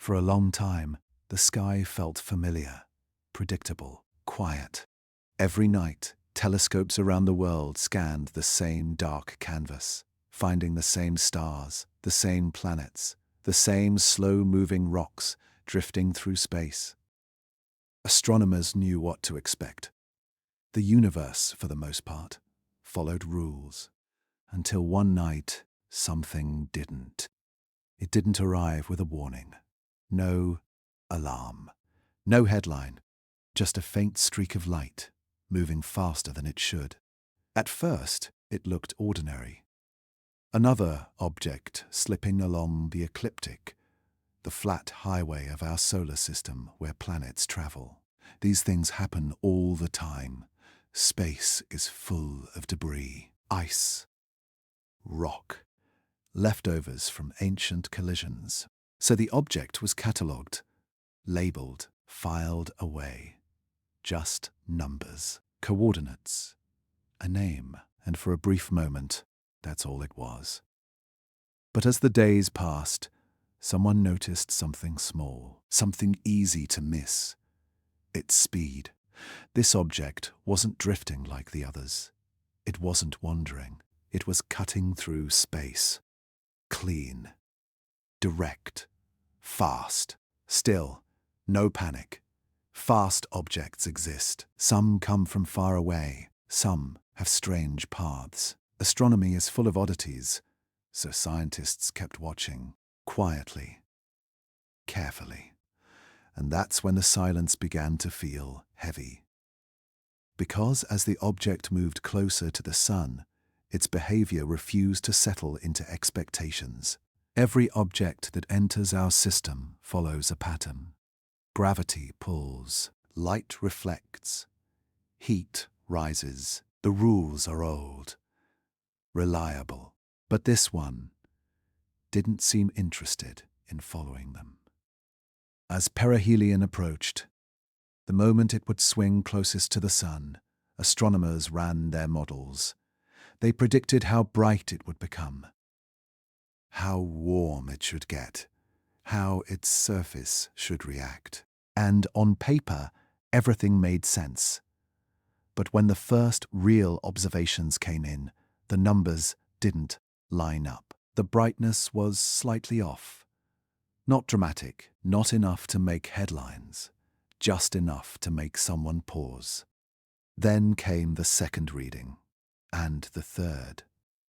For a long time, the sky felt familiar, predictable, quiet. Every night, telescopes around the world scanned the same dark canvas, finding the same stars, the same planets, the same slow-moving rocks drifting through space. Astronomers knew what to expect. The universe, for the most part, followed rules. Until one night, something didn't. It didn't arrive with a warning. No alarm. No headline. Just a faint streak of light, moving faster than it should. At first, it looked ordinary. Another object slipping along the ecliptic, the flat highway of our solar system where planets travel. These things happen all the time. Space is full of debris, ice, rock, leftovers from ancient collisions. So the object was catalogued, labeled, filed away. Just numbers, coordinates, a name, and for a brief moment, that's all it was. But as the days passed, someone noticed something small, something easy to miss. Its speed. This object wasn't drifting like the others. It wasn't wandering. It was cutting through space. Clean. Direct. Fast. Still, no panic. Fast objects exist. Some come from far away. Some have strange paths. Astronomy is full of oddities, so scientists kept watching, quietly, carefully. And that's when the silence began to feel heavy. Because as the object moved closer to the sun, its behavior refused to settle into expectations. Every object that enters our system follows a pattern. Gravity pulls, light reflects, heat rises. The rules are old, reliable. But this one didn't seem interested in following them. As perihelion approached, the moment it would swing closest to the sun, astronomers ran their models. They predicted how bright it would become, how warm it should get, how its surface should react. And on paper, everything made sense. But when the first real observations came in, the numbers didn't line up. The brightness was slightly off. Not dramatic, not enough to make headlines, just enough to make someone pause. Then came the second reading, and the third.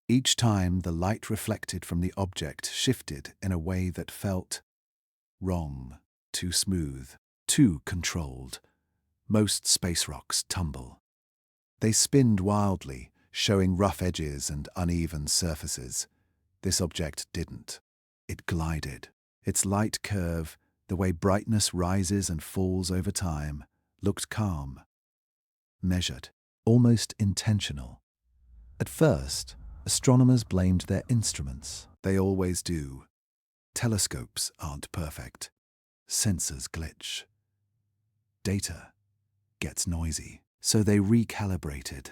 Each time the light reflected from the object shifted in a way that felt wrong, too smooth, too controlled. Most space rocks tumble. They spinned wildly, showing rough edges and uneven surfaces. This object didn't. It glided. Its light curve, the way brightness rises and falls over time, looked calm, measured, almost intentional. At first, astronomers blamed their instruments. They always do. Telescopes aren't perfect. Sensors glitch. Data gets noisy. So they recalibrated.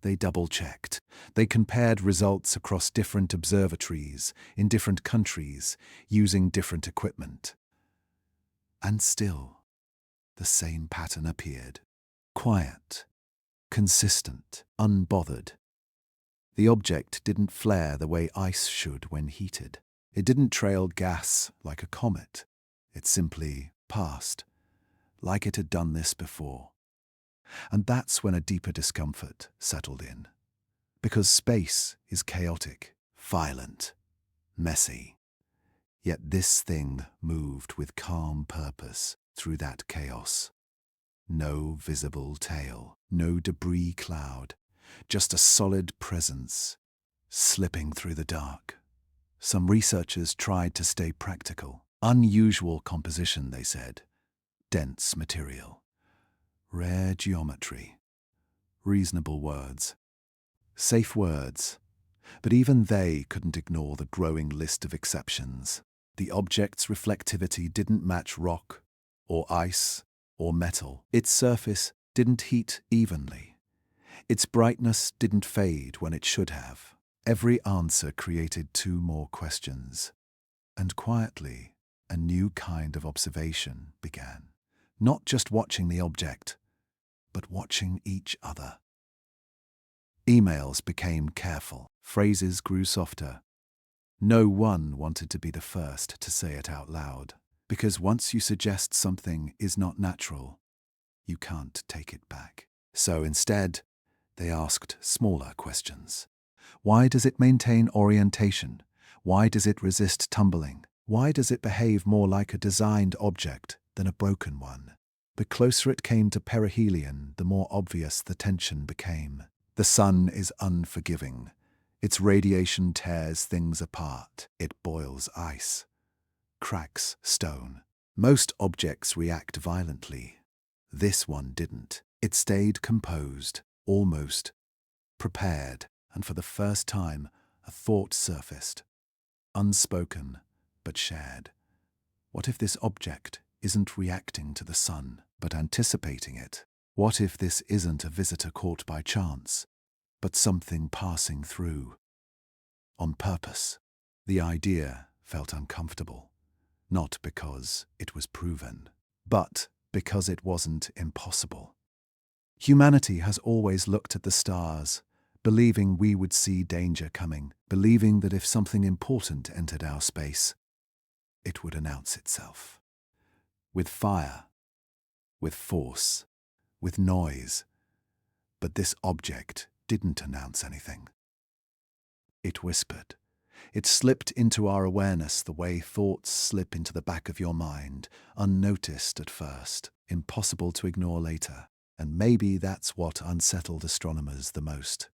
They double-checked. They compared results across different observatories in different countries using different equipment. And still, the same pattern appeared. Quiet, consistent, unbothered. The object didn't flare the way ice should when heated. It didn't trail gas like a comet. It simply passed, like it had done this before. And that's when a deeper discomfort settled in. Because space is chaotic, violent, messy. Yet this thing moved with calm purpose through that chaos. No visible tail, no debris cloud, just a solid presence, slipping through the dark. Some researchers tried to stay practical. Unusual composition, they said. Dense material. Rare geometry. Reasonable words. Safe words. But even they couldn't ignore the growing list of exceptions. The object's reflectivity didn't match rock, or ice, or metal. Its surface didn't heat evenly. Its brightness didn't fade when it should have. Every answer created two more questions. And quietly, A new kind of observation began. Not just watching the object, but watching each other. Emails became careful. Phrases grew softer. No one wanted to be the first to say it out loud, because once you suggest something is not natural, you can't take it back. So instead, they asked smaller questions. Why does it maintain orientation? Why does it resist tumbling? Why does it behave more like a designed object than a broken one? The closer it came to perihelion, the more obvious the tension became. The sun is unforgiving. Its radiation tears things apart. It boils ice, cracks stone. Most objects react violently. This one didn't. It stayed composed, almost prepared, and for the first time, a thought surfaced. Unspoken, but shared. What if this object isn't reacting to the sun, but anticipating it? What if this isn't a visitor caught by chance, but something passing through? On purpose. The idea felt uncomfortable, not because it was proven, but because it wasn't impossible. Humanity has always looked at the stars, believing we would see danger coming, believing that if something important entered our space, it would announce itself. With fire, with force, with noise. But this object didn't announce anything. It whispered. It slipped into our awareness the way thoughts slip into the back of your mind, unnoticed at first, impossible to ignore later. And maybe that's what unsettled astronomers the most.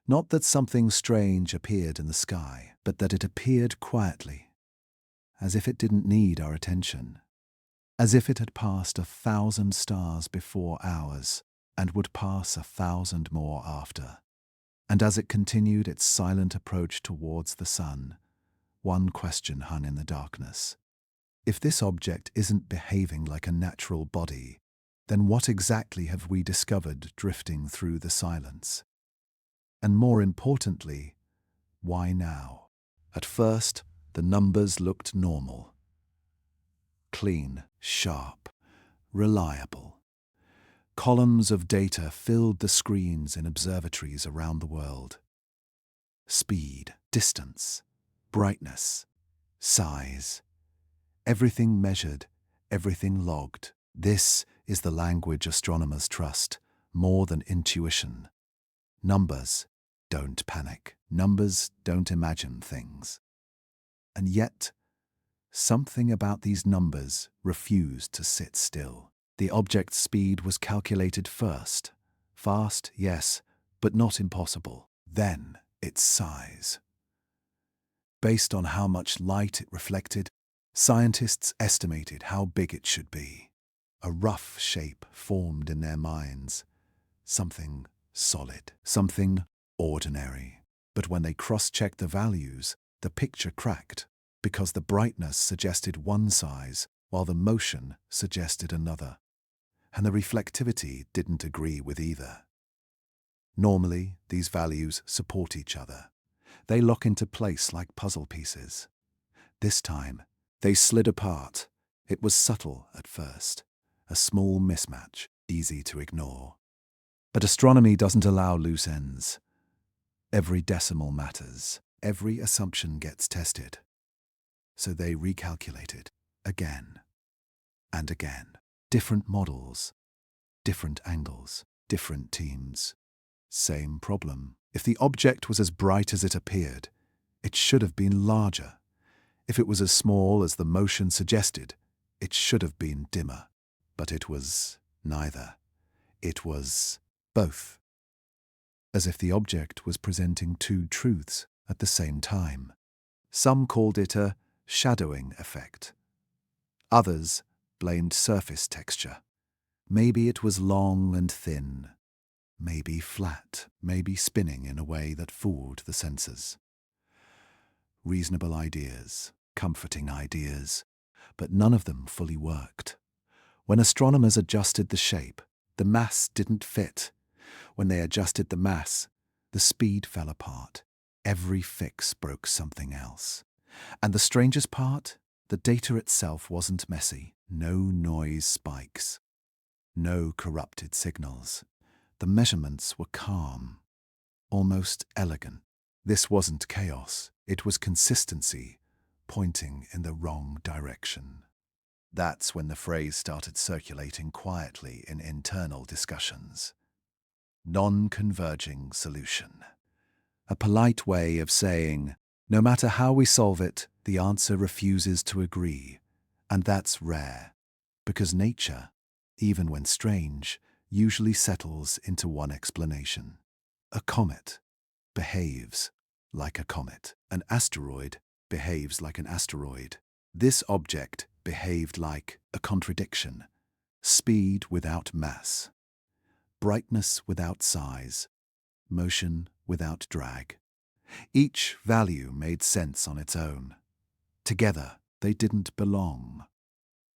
Not that something strange appeared in the sky, but that it appeared quietly, as if it didn't need our attention, as if it had passed 1,000 stars before ours and would pass 1,000 more after. And as it continued its silent approach towards the sun, one question hung in the darkness. If this object isn't behaving like a natural body, then what exactly have we discovered drifting through the silence? And more importantly, why now? At first, the numbers looked normal. Clean, sharp, reliable. Columns of data filled the screens in observatories around the world. Speed, distance, brightness, size. Everything measured, everything logged. This is the language astronomers trust, more than intuition. Numbers don't panic. Numbers don't imagine things. And yet, something about these numbers refused to sit still. The object's speed was calculated first. Fast, yes, but not impossible. Then, its size. Based on how much light it reflected, scientists estimated how big it should be. A rough shape formed in their minds. Something solid, something ordinary. But when they cross-checked the values, the picture cracked, because the brightness suggested one size, while the motion suggested another. And the reflectivity didn't agree with either. Normally, these values support each other. They lock into place like puzzle pieces. This time, they slid apart. It was subtle at first, a small mismatch, easy to ignore. But astronomy doesn't allow loose ends. Every decimal matters. Every assumption gets tested. So they recalculated again and again. Different models, different angles, different teams. Same problem. If the object was as bright as it appeared, it should have been larger. If it was as small as the motion suggested, it should have been dimmer. But it was neither. It was both. As if the object was presenting two truths at the same time. Some called it a shadowing effect. Others blamed surface texture. Maybe it was long and thin. Maybe flat, maybe spinning in a way that fooled the senses. Reasonable ideas, comforting ideas, but none of them fully worked. When astronomers adjusted the shape, the mass didn't fit. When they adjusted the mass, the speed fell apart. Every fix broke something else. And the strangest part? The data itself wasn't messy. No noise spikes. No corrupted signals. The measurements were calm, almost elegant. This wasn't chaos. It was consistency, pointing in the wrong direction. That's when the phrase started circulating quietly in internal discussions. Non-converging solution. A polite way of saying, no matter how we solve it, the answer refuses to agree. And that's rare, because nature, even when strange, usually settles into one explanation. A comet behaves like a comet. An asteroid behaves like an asteroid. This object behaved like a contradiction. Speed without mass. Brightness without size. Motion without drag. Each value made sense on its own. Together, they didn't belong.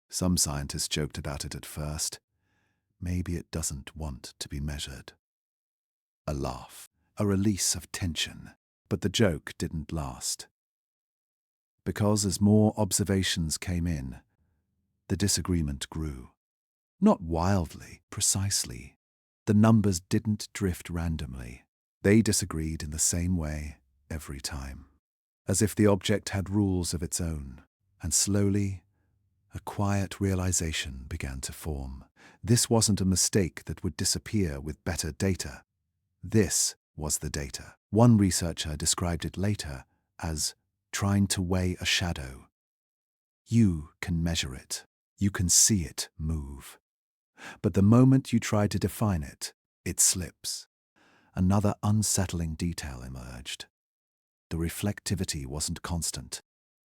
Some scientists joked about it at first. Maybe it doesn't want to be measured. A laugh, a release of tension. But the joke didn't last. Because as more observations came in, the disagreement grew. Not wildly, precisely. The numbers didn't drift randomly. They disagreed in the same way every time, as if the object had rules of its own. And slowly, a quiet realization began to form. This wasn't a mistake that would disappear with better data. This was the data. One researcher described it later as trying to weigh a shadow. You can measure it. You can see it move. But the moment you try to define it, it slips. Another unsettling detail emerged. The reflectivity wasn't constant,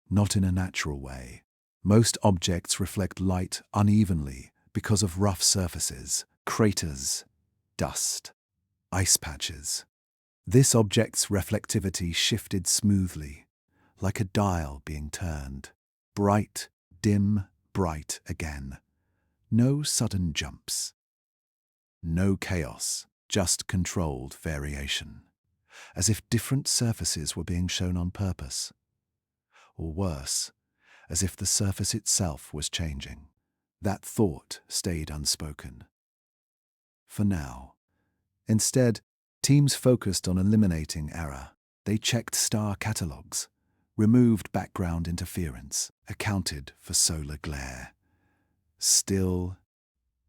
not in a natural way. Most objects reflect light unevenly because of rough surfaces, craters, dust, ice patches. This object's reflectivity shifted smoothly, like a dial being turned. Bright, dim, bright again. No sudden jumps. No chaos, just controlled variation. As if different surfaces were being shown on purpose. Or worse, as if the surface itself was changing. That thought stayed unspoken. For now. Instead, teams focused on eliminating error. They checked star catalogs, removed background interference, accounted for solar glare. Still,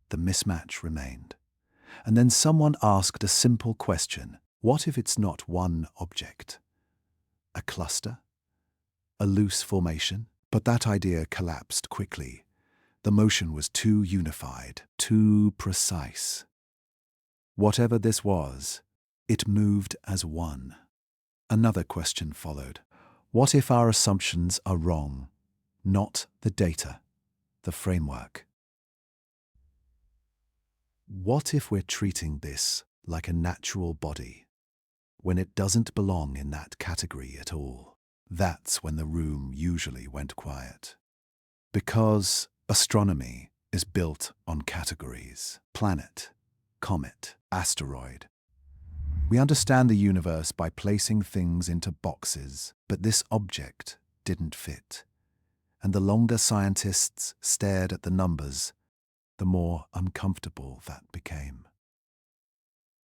the mismatch remained. And then someone asked a simple question. What if it's not one object? A cluster? A loose formation? But that idea collapsed quickly. The motion was too unified, too precise. Whatever this was, it moved as one. Another question followed. What if our assumptions are wrong? Not the data, the framework. What if we're treating this like a natural body, when it doesn't belong in that category at all? That's when the room usually went quiet. Because astronomy is built on categories. Planet, comet, asteroid. We understand the universe by placing things into boxes, but this object didn't fit. And the longer scientists stared at the numbers, the more uncomfortable that became.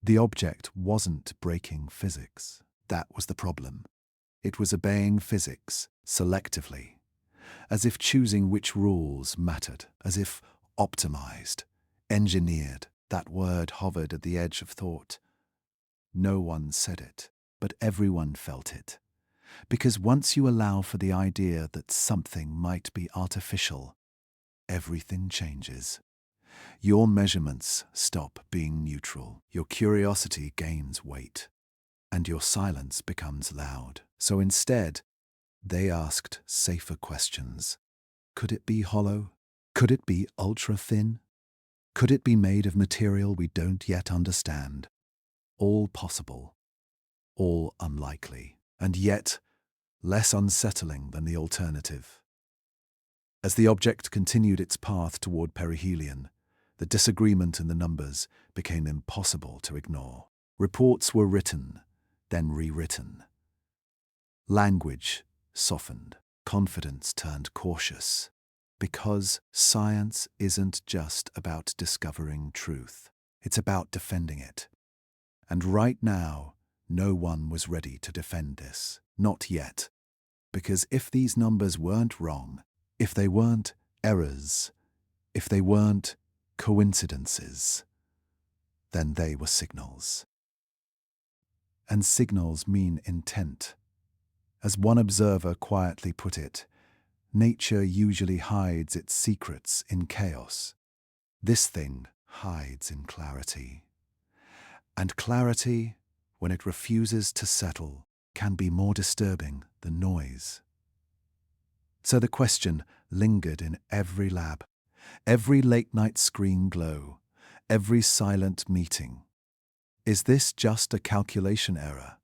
The object wasn't breaking physics. That was the problem. It was obeying physics selectively, as if choosing which rules mattered, as if optimized, engineered. That word hovered at the edge of thought. No one said it, but everyone felt it. Because once you allow for the idea that something might be artificial, everything changes. Your measurements stop being neutral. Your curiosity gains weight, and your silence becomes loud. So instead, they asked safer questions. Could it be hollow? Could it be ultra-thin? Could it be made of material we don't yet understand? All possible, all unlikely, and yet less unsettling than the alternative. As the object continued its path toward perihelion, the disagreement in the numbers became impossible to ignore. Reports were written, then rewritten. Language softened. confidence turned cautious, because science isn't just about discovering truth. It's about defending it. And right now, no one was ready to defend this. Not yet. Because if these numbers weren't wrong, if they weren't errors, if they weren't coincidences, then they were signals. And signals mean intent. As one observer quietly put it, nature usually hides its secrets in chaos. This thing hides in clarity. And clarity, when it refuses to settle, can be more disturbing than noise. So the question lingered in every lab, every late-night screen glow, every silent meeting. Is this just a calculation error,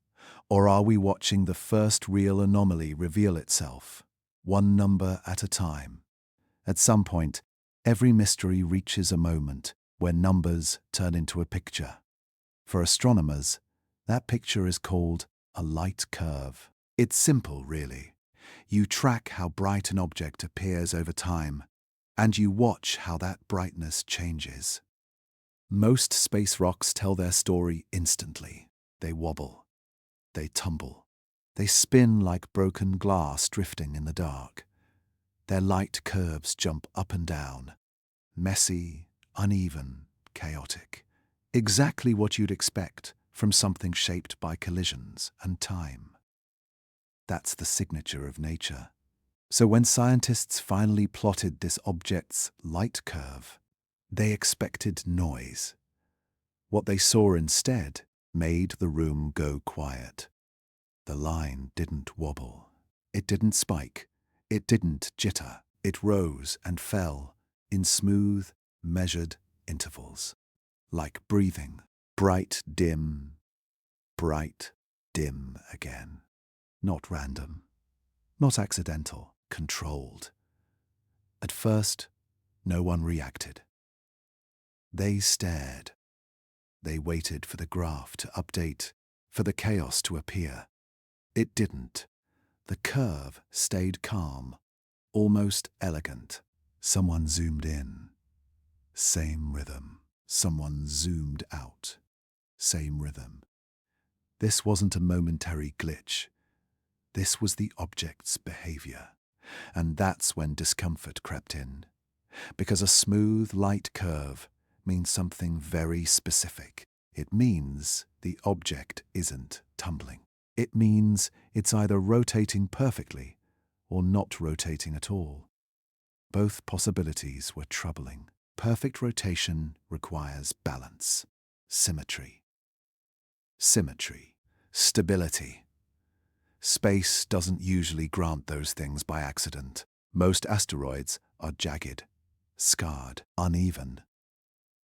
or are we watching the first real anomaly reveal itself, one number at a time? At some point, every mystery reaches a moment where numbers turn into a picture. For astronomers, that picture is called a light curve. It's simple, really. You track how bright an object appears over time, and you watch how that brightness changes. Most space rocks tell their story instantly. They wobble. They tumble. They spin like broken glass drifting in the dark. Their light curves jump up and down. Messy, uneven, chaotic. Exactly what you'd expect from something shaped by collisions and time. That's the signature of nature. So when scientists finally plotted this object's light curve, they expected noise. What they saw instead made the room go quiet. The line didn't wobble. It didn't spike. It didn't jitter. It rose and fell in smooth, measured intervals. Like breathing. Bright, dim again. Not random. Not accidental. Controlled. At first, no one reacted. They stared. They waited for the graph to update, for the chaos to appear. It didn't. The curve stayed calm, almost elegant. Someone zoomed in. Same rhythm. Someone zoomed out. Same rhythm. This wasn't a momentary glitch. This was the object's behavior. And that's when discomfort crept in. Because a smooth, light curve means something very specific. It means the object isn't tumbling. It means it's either rotating perfectly or not rotating at all. Both possibilities were troubling. Perfect rotation requires balance, symmetry. Symmetry, stability. Space doesn't usually grant those things by accident. Most asteroids are jagged, scarred, uneven.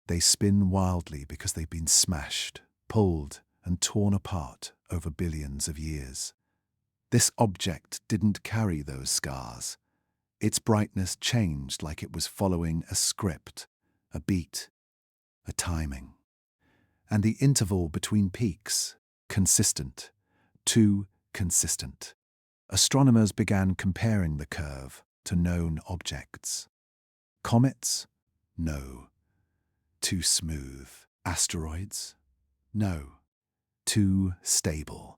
They spin wildly because they've been smashed, pulled, and torn apart over billions of years. This object didn't carry those scars. Its brightness changed like it was following a script, a beat, a timing. And the interval between peaks, consistent, too consistent. Astronomers began comparing the curve to known objects. Comets? No. Too smooth. Asteroids? No. Too stable.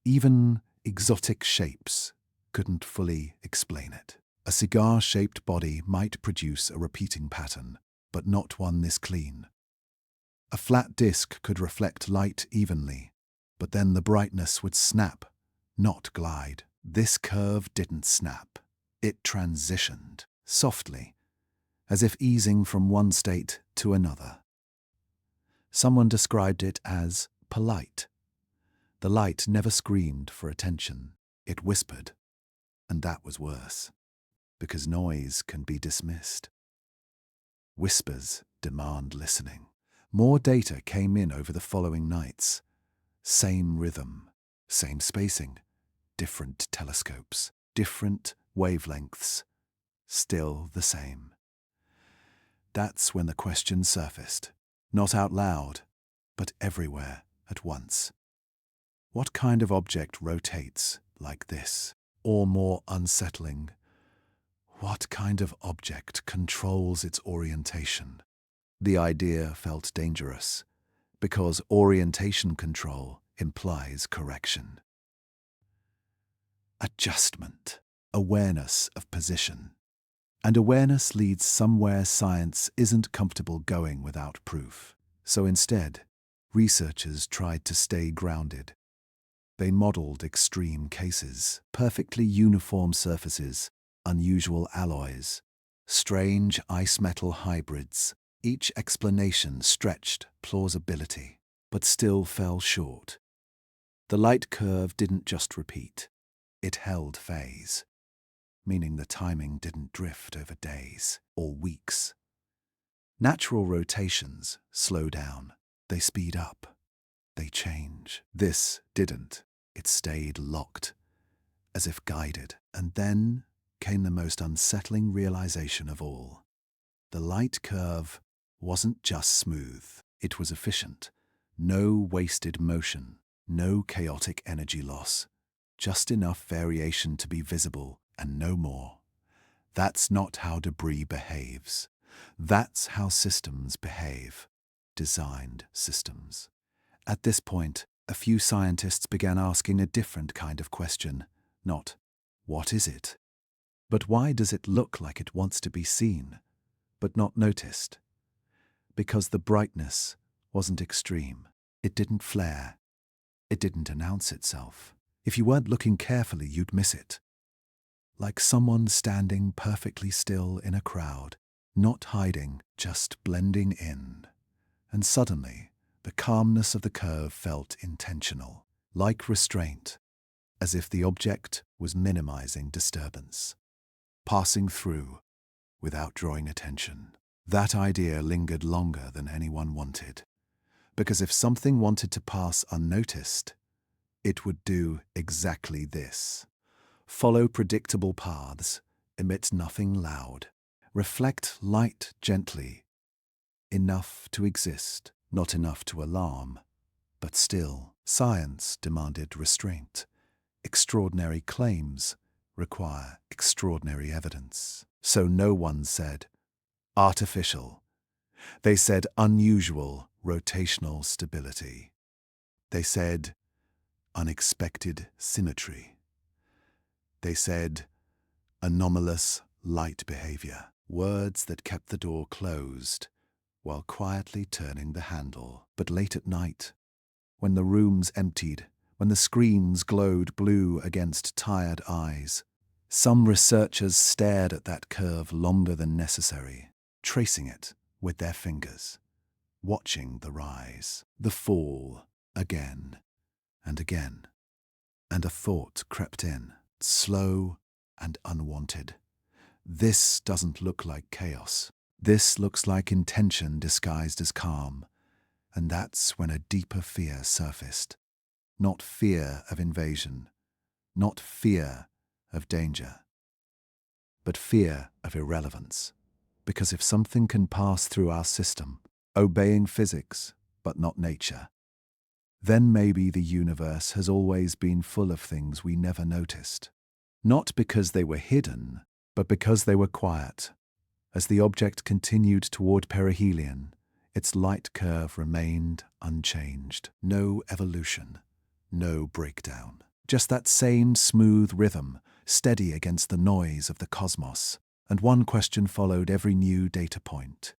Even exotic shapes couldn't fully explain it. A cigar-shaped body might produce a repeating pattern, but not one this clean. A flat disk could reflect light evenly, but then the brightness would snap, not glide. This curve didn't snap. It transitioned, softly, as if easing from one state to another. Someone described it as polite. The light never screamed for attention. It whispered. And that was worse, because noise can be dismissed. Whispers demand listening. More data came in over the following nights. Same rhythm, same spacing, different telescopes, different wavelengths, still the same. That's when the question surfaced, not out loud, but everywhere at once. What kind of object rotates like this? Or more unsettling, what kind of object controls its orientation? The idea felt dangerous, because orientation control implies correction. Adjustment, awareness of position. And awareness leads somewhere science isn't comfortable going without proof. So instead, researchers tried to stay grounded. They modeled extreme cases, perfectly uniform surfaces, unusual alloys, strange ice-metal hybrids. Each explanation stretched plausibility, but still fell short. The light curve didn't just repeat, it held phase, meaning the timing didn't drift over days or weeks. Natural rotations slow down, they speed up, they change. This didn't. It stayed locked, as if guided. And then came the most unsettling realization of all. The light curve wasn't just smooth, it was efficient. No wasted motion, no chaotic energy loss, just enough variation to be visible and no more. That's not how debris behaves. That's how systems behave. Designed systems. At this point, a few scientists began asking a different kind of question. Not, what is it? But why does it look like it wants to be seen, but not noticed? Because the brightness wasn't extreme. It didn't flare. It didn't announce itself. If you weren't looking carefully, you'd miss it. Like someone standing perfectly still in a crowd, not hiding, just blending in. And suddenly, the calmness of the curve felt intentional, like restraint, as if the object was minimizing disturbance, passing through without drawing attention. That idea lingered longer than anyone wanted, because if something wanted to pass unnoticed, it would do exactly this. Follow predictable paths, emit nothing loud, reflect light gently, enough to exist, not enough to alarm. But still, science demanded restraint. Extraordinary claims require extraordinary evidence. So no one said artificial. They said unusual rotational stability. They said unexpected symmetry. They said anomalous light behavior. Words that kept the door closed while quietly turning the handle. But late at night, when the rooms emptied, when the screens glowed blue against tired eyes, some researchers stared at that curve longer than necessary, tracing it with their fingers, watching the rise, the fall, again and again. And a thought crept in, slow and unwanted. This doesn't look like chaos. This looks like intention disguised as calm. And that's when a deeper fear surfaced. Not fear of invasion, not fear of danger, but fear of irrelevance. Because if something can pass through our system, obeying physics, but not nature, then maybe the universe has always been full of things we never noticed. Not because they were hidden, but because they were quiet. As the object continued toward perihelion, its light curve remained unchanged. No evolution, no breakdown. Just that same smooth rhythm, steady against the noise of the cosmos. And one question followed every new data point.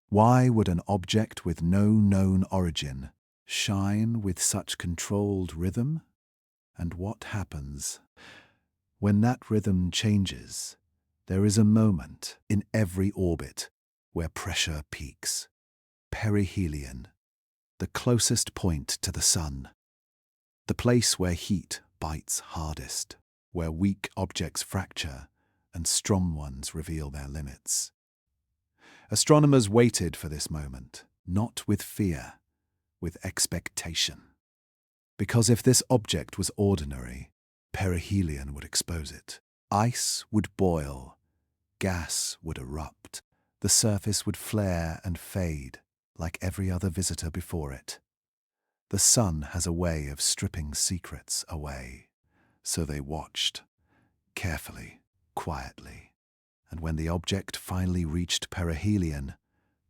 Why would an object with no known origin shine with such controlled rhythm? And what happens when that rhythm changes? There is a moment in every orbit where pressure peaks. Perihelion, the closest point to the sun. The place where heat bites hardest, where weak objects fracture and strong ones reveal their limits. Astronomers waited for this moment, not with fear, with expectation. Because if this object was ordinary, perihelion would expose it. Ice would boil, gas would erupt, the surface would flare and fade like every other visitor before it. The sun has a way of stripping secrets away. So they watched, carefully, quietly, and when the object finally reached perihelion,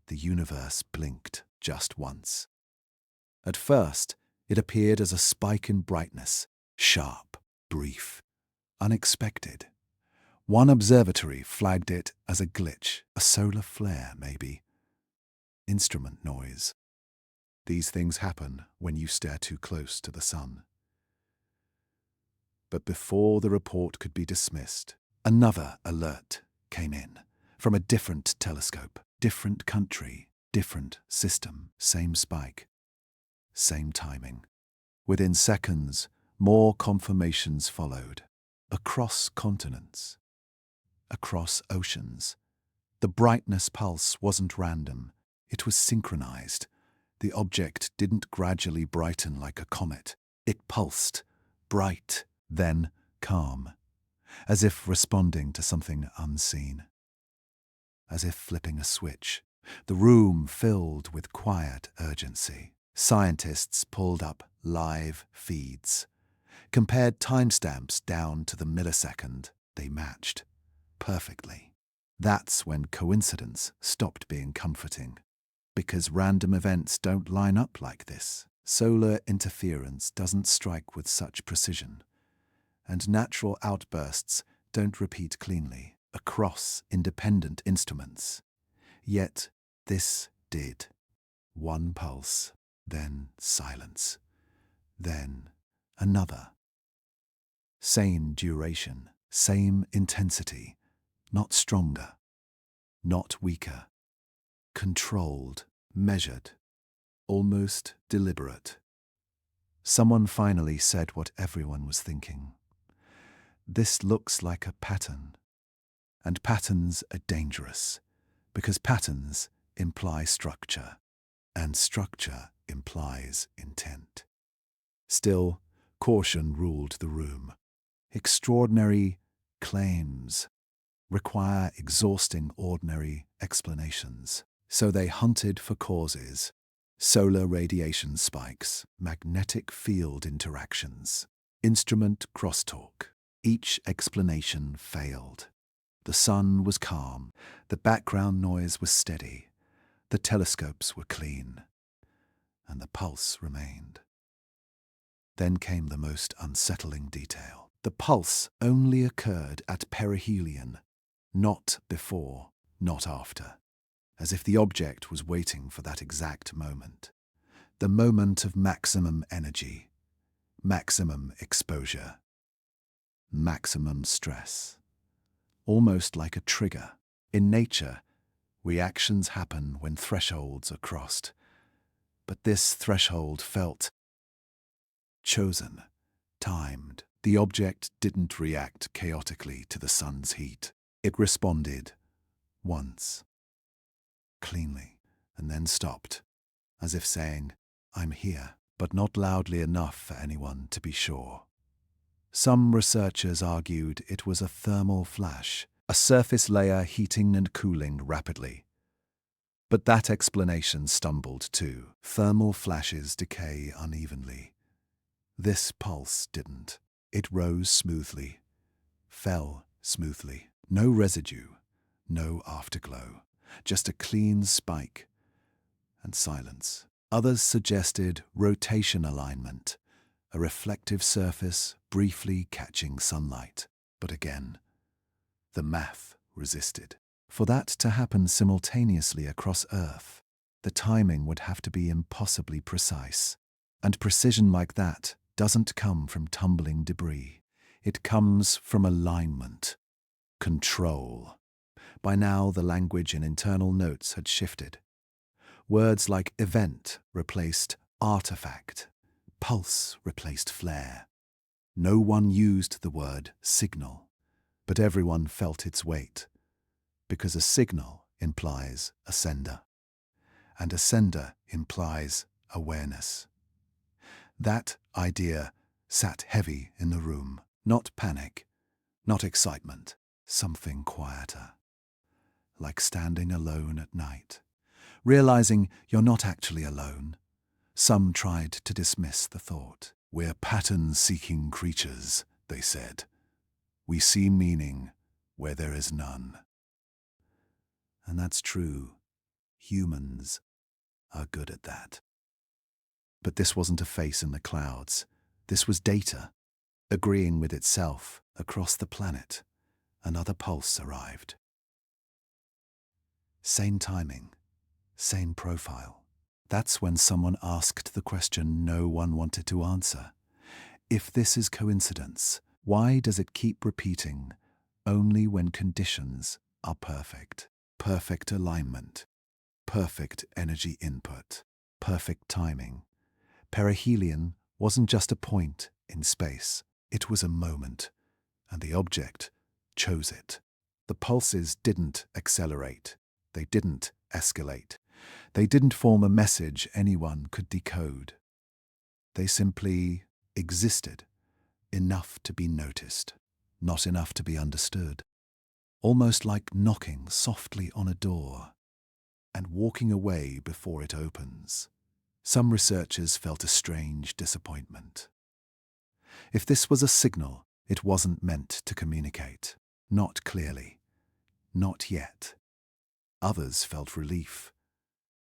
the universe blinked just once. At first, it appeared as a spike in brightness, sharp, brief, unexpected. One observatory flagged it as a glitch, a solar flare maybe. Instrument noise. These things happen when you stare too close to the sun. But before the report could be dismissed, another alert came in from a different telescope, different country, different system, same spike, same timing. Within seconds, more confirmations followed, across continents, across oceans. The brightness pulse wasn't random, it was synchronized. The object didn't gradually brighten like a comet. It pulsed, bright, then calm, as if responding to something unseen. As if flipping a switch, the room filled with quiet urgency. Scientists pulled up live feeds, compared timestamps down to the millisecond. They matched perfectly. That's when coincidence stopped being comforting, because random events don't line up like this. Solar interference doesn't strike with such precision, and natural outbursts don't repeat cleanly across independent instruments. Yet this did. One pulse, then silence, then another. Same duration, same intensity, not stronger, not weaker. Controlled, measured, almost deliberate. Someone finally said what everyone was thinking. This looks like a pattern. And patterns are dangerous, because patterns imply structure, and structure implies intent. Still, caution ruled the room. Extraordinary claims require exhausting ordinary explanations. So they hunted for causes: solar radiation spikes, magnetic field interactions, instrument crosstalk. Each explanation failed. The sun was calm, the background noise was steady, the telescopes were clean, and the pulse remained. Then came the most unsettling detail. The pulse only occurred at perihelion, not before, not after, as if the object was waiting for that exact moment. The moment of maximum energy, maximum exposure, maximum stress. Almost like a trigger. In nature, reactions happen when thresholds are crossed. But this threshold felt chosen, timed. The object didn't react chaotically to the sun's heat. It responded once, cleanly, and then stopped, as if saying, "I'm here," but not loudly enough for anyone to be sure. Some researchers argued it was a thermal flash, a surface layer heating and cooling rapidly. But that explanation stumbled too. Thermal flashes decay unevenly. This pulse didn't. It rose smoothly, fell smoothly. No residue, no afterglow, just a clean spike and silence. Others suggested rotation alignment, a reflective surface briefly catching sunlight. But again, the math resisted. For that to happen simultaneously across Earth, the timing would have to be impossibly precise. And precision like that doesn't come from tumbling debris. It comes from alignment, control. By now, the language in internal notes had shifted. Words like event replaced artifact, pulse replaced flare. No one used the word signal, but everyone felt its weight, because a signal implies a sender, and a sender implies awareness. That idea sat heavy in the room. Not panic, not excitement, something quieter. Like standing alone at night, realizing you're not actually alone. Some tried to dismiss the thought. "We're pattern-seeking creatures," they said. We see meaning where there is none. And that's true. Humans are good at that. But this wasn't a face in the clouds. This was data, agreeing with itself across the planet. Another pulse arrived. Same timing, same profile. That's when someone asked the question no one wanted to answer. If this is coincidence, why does it keep repeating only when conditions are perfect? Perfect alignment, perfect energy input, perfect timing. Perihelion wasn't just a point in space, it was a moment, and the object chose it. The pulses didn't accelerate, they didn't escalate, they didn't form a message anyone could decode. They simply existed, enough to be noticed, not enough to be understood. Almost like knocking softly on a door and walking away before it opens. Some researchers felt a strange disappointment. If this was a signal, it wasn't meant to communicate. Not clearly. Not yet. Others felt relief.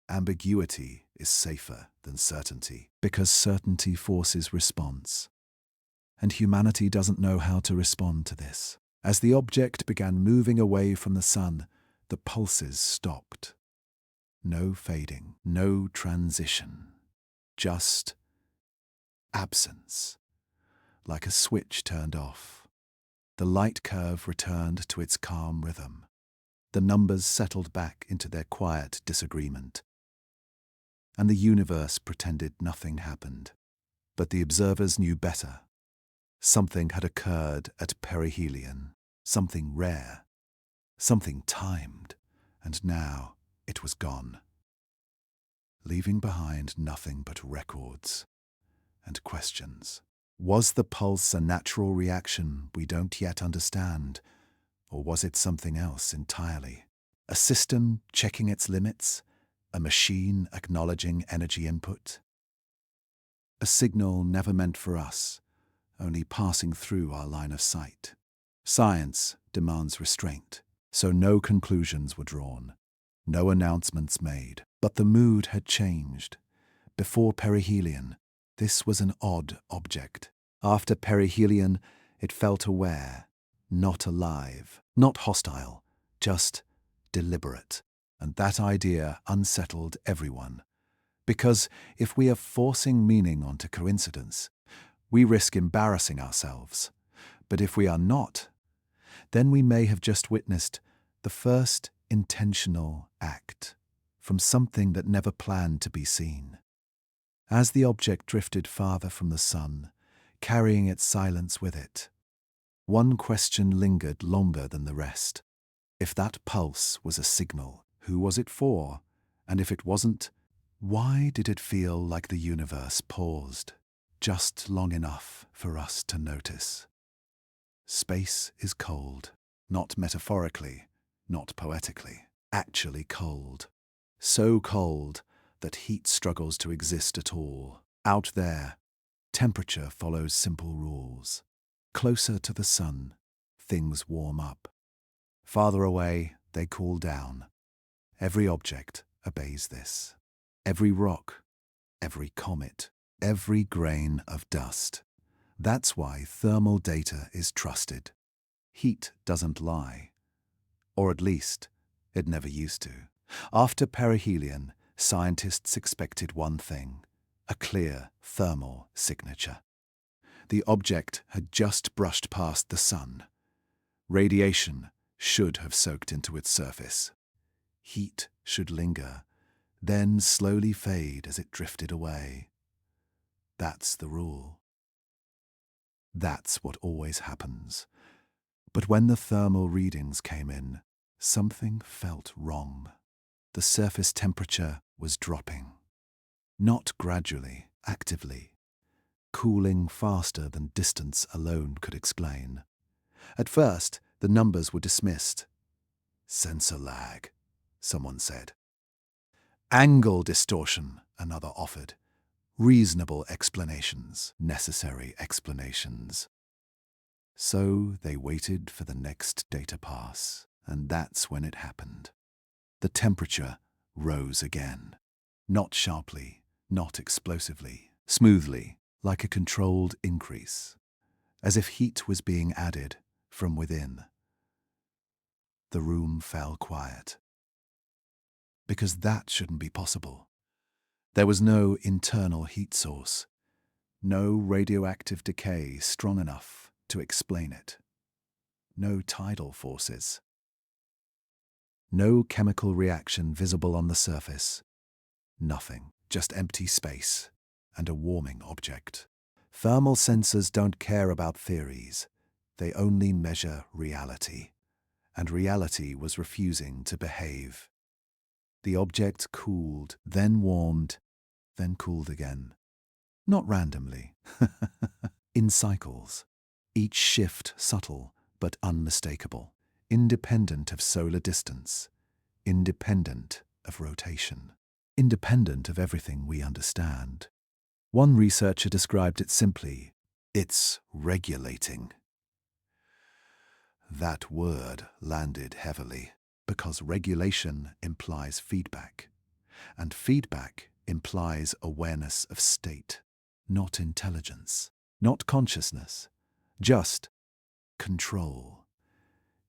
Ambiguity is safer than certainty, because certainty forces response. And humanity doesn't know how to respond to this. As the object began moving away from the sun, the pulses stopped. No fading, no transition. Just absence, like a switch turned off. The light curve returned to its calm rhythm. The numbers settled back into their quiet disagreement. And the universe pretended nothing happened. But the observers knew better. Something had occurred at perihelion, something rare, something timed, and now it was gone, leaving behind nothing but records and questions. Was the pulse a natural reaction we don't yet understand, or was it something else entirely? A system checking its limits? A machine acknowledging energy input? A signal never meant for us, only passing through our line of sight. Science demands restraint, so no conclusions were drawn, no announcements made. But the mood had changed. Before perihelion, this was an odd object. After perihelion, it felt aware, not alive, not hostile, just deliberate. And that idea unsettled everyone. Because if we are forcing meaning onto coincidence, we risk embarrassing ourselves. But if we are not, then we may have just witnessed the first intentional act from something that never planned to be seen. As the object drifted farther from the sun, carrying its silence with it, one question lingered longer than the rest. If that pulse was a signal, who was it for? And if it wasn't, why did it feel like the universe paused? Just long enough for us to notice. Space is cold, not metaphorically, not poetically, actually cold. So cold that heat struggles to exist at all. Out there, temperature follows simple rules. Closer to the sun, things warm up. Farther away, they cool down. Every object obeys this. Every rock, every comet, every grain of dust. That's why thermal data is trusted. Heat doesn't lie. Or at least, it never used to. After perihelion, scientists expected one thing: a clear thermal signature. The object had just brushed past the sun. Radiation should have soaked into its surface. Heat should linger, then slowly fade as it drifted away. That's the rule. That's what always happens. But when the thermal readings came in, something felt wrong. The surface temperature was dropping. Not gradually, actively. Cooling faster than distance alone could explain. At first, the numbers were dismissed. Sensor lag, someone said. Angle distortion, another offered. Reasonable explanations, necessary explanations. So they waited for the next day to pass, and that's when it happened. The temperature rose again. Not sharply, not explosively, smoothly, like a controlled increase, as if heat was being added from within. The room fell quiet. Because that shouldn't be possible. There was no internal heat source, no radioactive decay strong enough to explain it, no tidal forces, no chemical reaction visible on the surface, nothing, just empty space and a warming object. Thermal sensors don't care about theories, they only measure reality, and reality was refusing to behave. The object cooled, then warmed, then cooled again. Not randomly, in cycles, each shift subtle but unmistakable, independent of solar distance, independent of rotation, independent of everything we understand. One researcher described it simply, it's regulating. That word landed heavily, because regulation implies feedback, and feedback implies awareness of state, not intelligence, not consciousness, just control.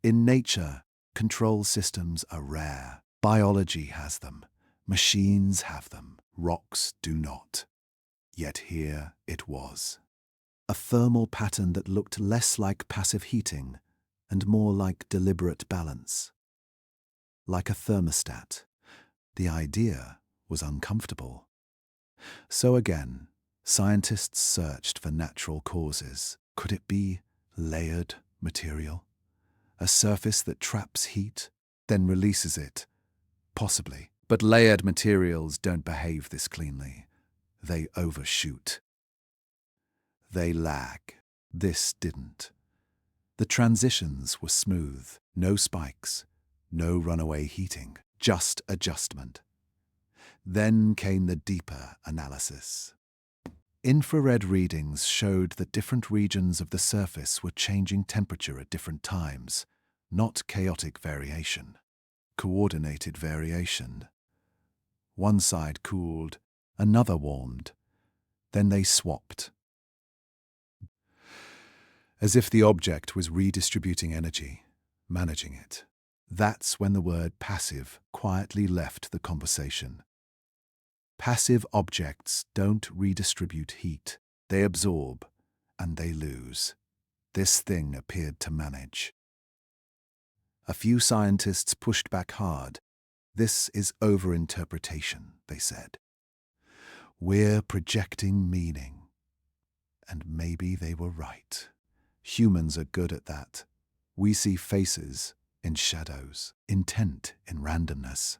In nature, control systems are rare. Biology has them, machines have them, rocks do not. Yet here it was. A thermal pattern that looked less like passive heating and more like deliberate balance. Like a thermostat. The idea was uncomfortable. So again, scientists searched for natural causes. Could it be layered material? A surface that traps heat, then releases it? Possibly. But layered materials don't behave this cleanly. They overshoot. They lag. This didn't. The transitions were smooth, no spikes, no runaway heating, just adjustment. Then came the deeper analysis. Infrared readings showed that different regions of the surface were changing temperature at different times, not chaotic variation, coordinated variation. One side cooled, another warmed, then they swapped. As if the object was redistributing energy, managing it. That's when the word passive quietly left the conversation. Passive objects don't redistribute heat. They absorb, and they lose. This thing appeared to manage. A few scientists pushed back hard. This is overinterpretation, they said. We're projecting meaning. And maybe they were right. Humans are good at that. We see faces in shadows, intent in randomness.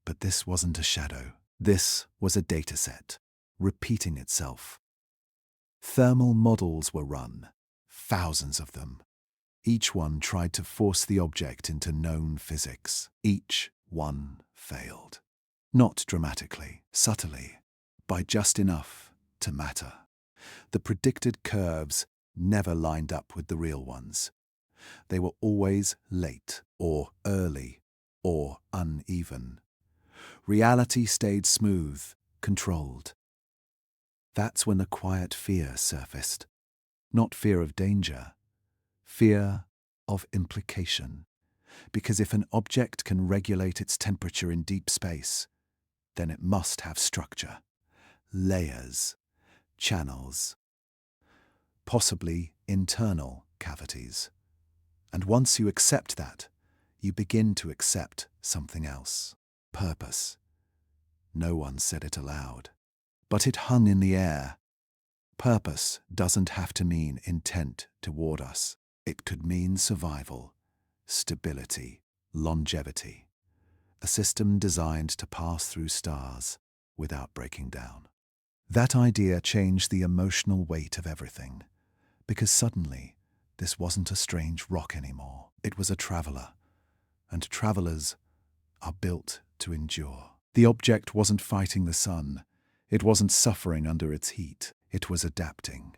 But this wasn't a shadow. This was a dataset, repeating itself. Thermal models were run, thousands of them. Each one tried to force the object into known physics. Each one failed. Not dramatically, subtly, by just enough to matter. The predicted curves never lined up with the real ones. They were always late or early or uneven. Reality stayed smooth, controlled. That's when the quiet fear surfaced. Not fear of danger, fear of implication. Because if an object can regulate its temperature in deep space, then it must have structure, layers, channels, possibly internal cavities. And once you accept that, you begin to accept something else. Purpose. No one said it aloud, but it hung in the air. Purpose doesn't have to mean intent toward us. It could mean survival, stability, longevity. A system designed to pass through stars without breaking down. That idea changed the emotional weight of everything, because suddenly this wasn't a strange rock anymore. It was a traveler, and travelers are built to endure. The object wasn't fighting the sun. It wasn't suffering under its heat. It was adapting,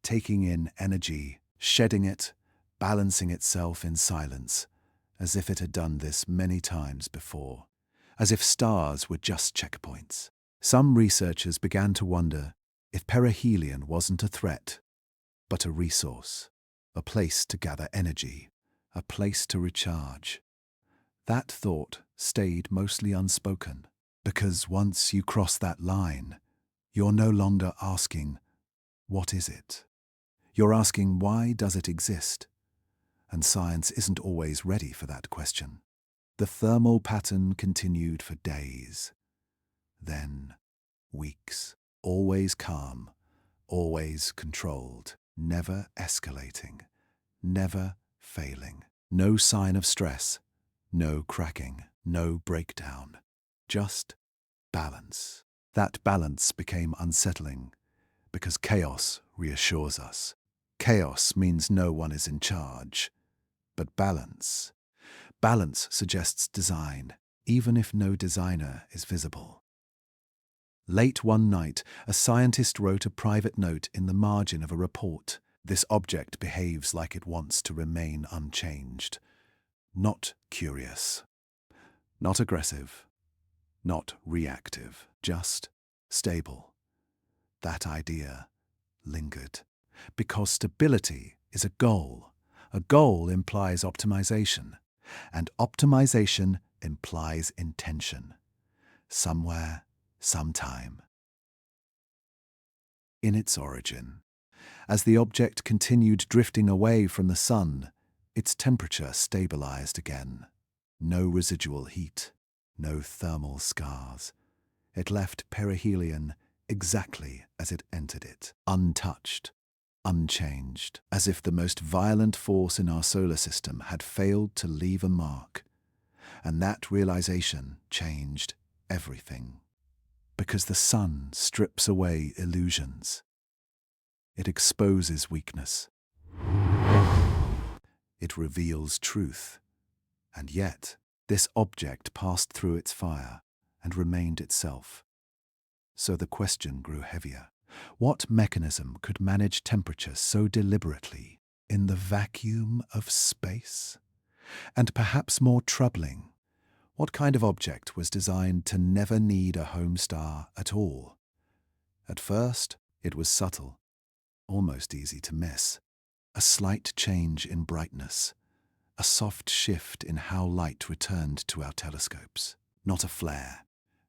taking in energy, shedding it, balancing itself in silence, as if it had done this many times before, as if stars were just checkpoints. Some researchers began to wonder if perihelion wasn't a threat, but a resource, a place to gather energy, a place to recharge. That thought stayed mostly unspoken, because once you cross that line, you're no longer asking, what is it? You're asking, why does it exist? And science isn't always ready for that question. The thermal pattern continued for days, then weeks, always calm, always controlled, never escalating, never failing. No sign of stress, no cracking, no breakdown, just balance. That balance became unsettling because chaos reassures us. Chaos means no one is in charge, but balance suggests design, even if no designer is visible. Late one night, a scientist wrote a private note in the margin of a report. This object behaves like it wants to remain unchanged. Not curious, not aggressive, not reactive, just stable. That idea lingered, because stability is a goal. A goal implies optimization, and optimization implies intention. Somewhere, sometime. In its origin, as the object continued drifting away from the sun, its temperature stabilized again. No residual heat, no thermal scars. It left perihelion exactly as it entered it, untouched, unchanged, as if the most violent force in our solar system had failed to leave a mark. And that realization changed everything. Because the sun strips away illusions. It exposes weakness. It reveals truth. And yet, this object passed through its fire and remained itself. So the question grew heavier. What mechanism could manage temperature so deliberately in the vacuum of space? And perhaps more troubling, what kind of object was designed to never need a home star at all? At first, it was subtle, almost easy to miss. A slight change in brightness, a soft shift in how light returned to our telescopes. Not a flare,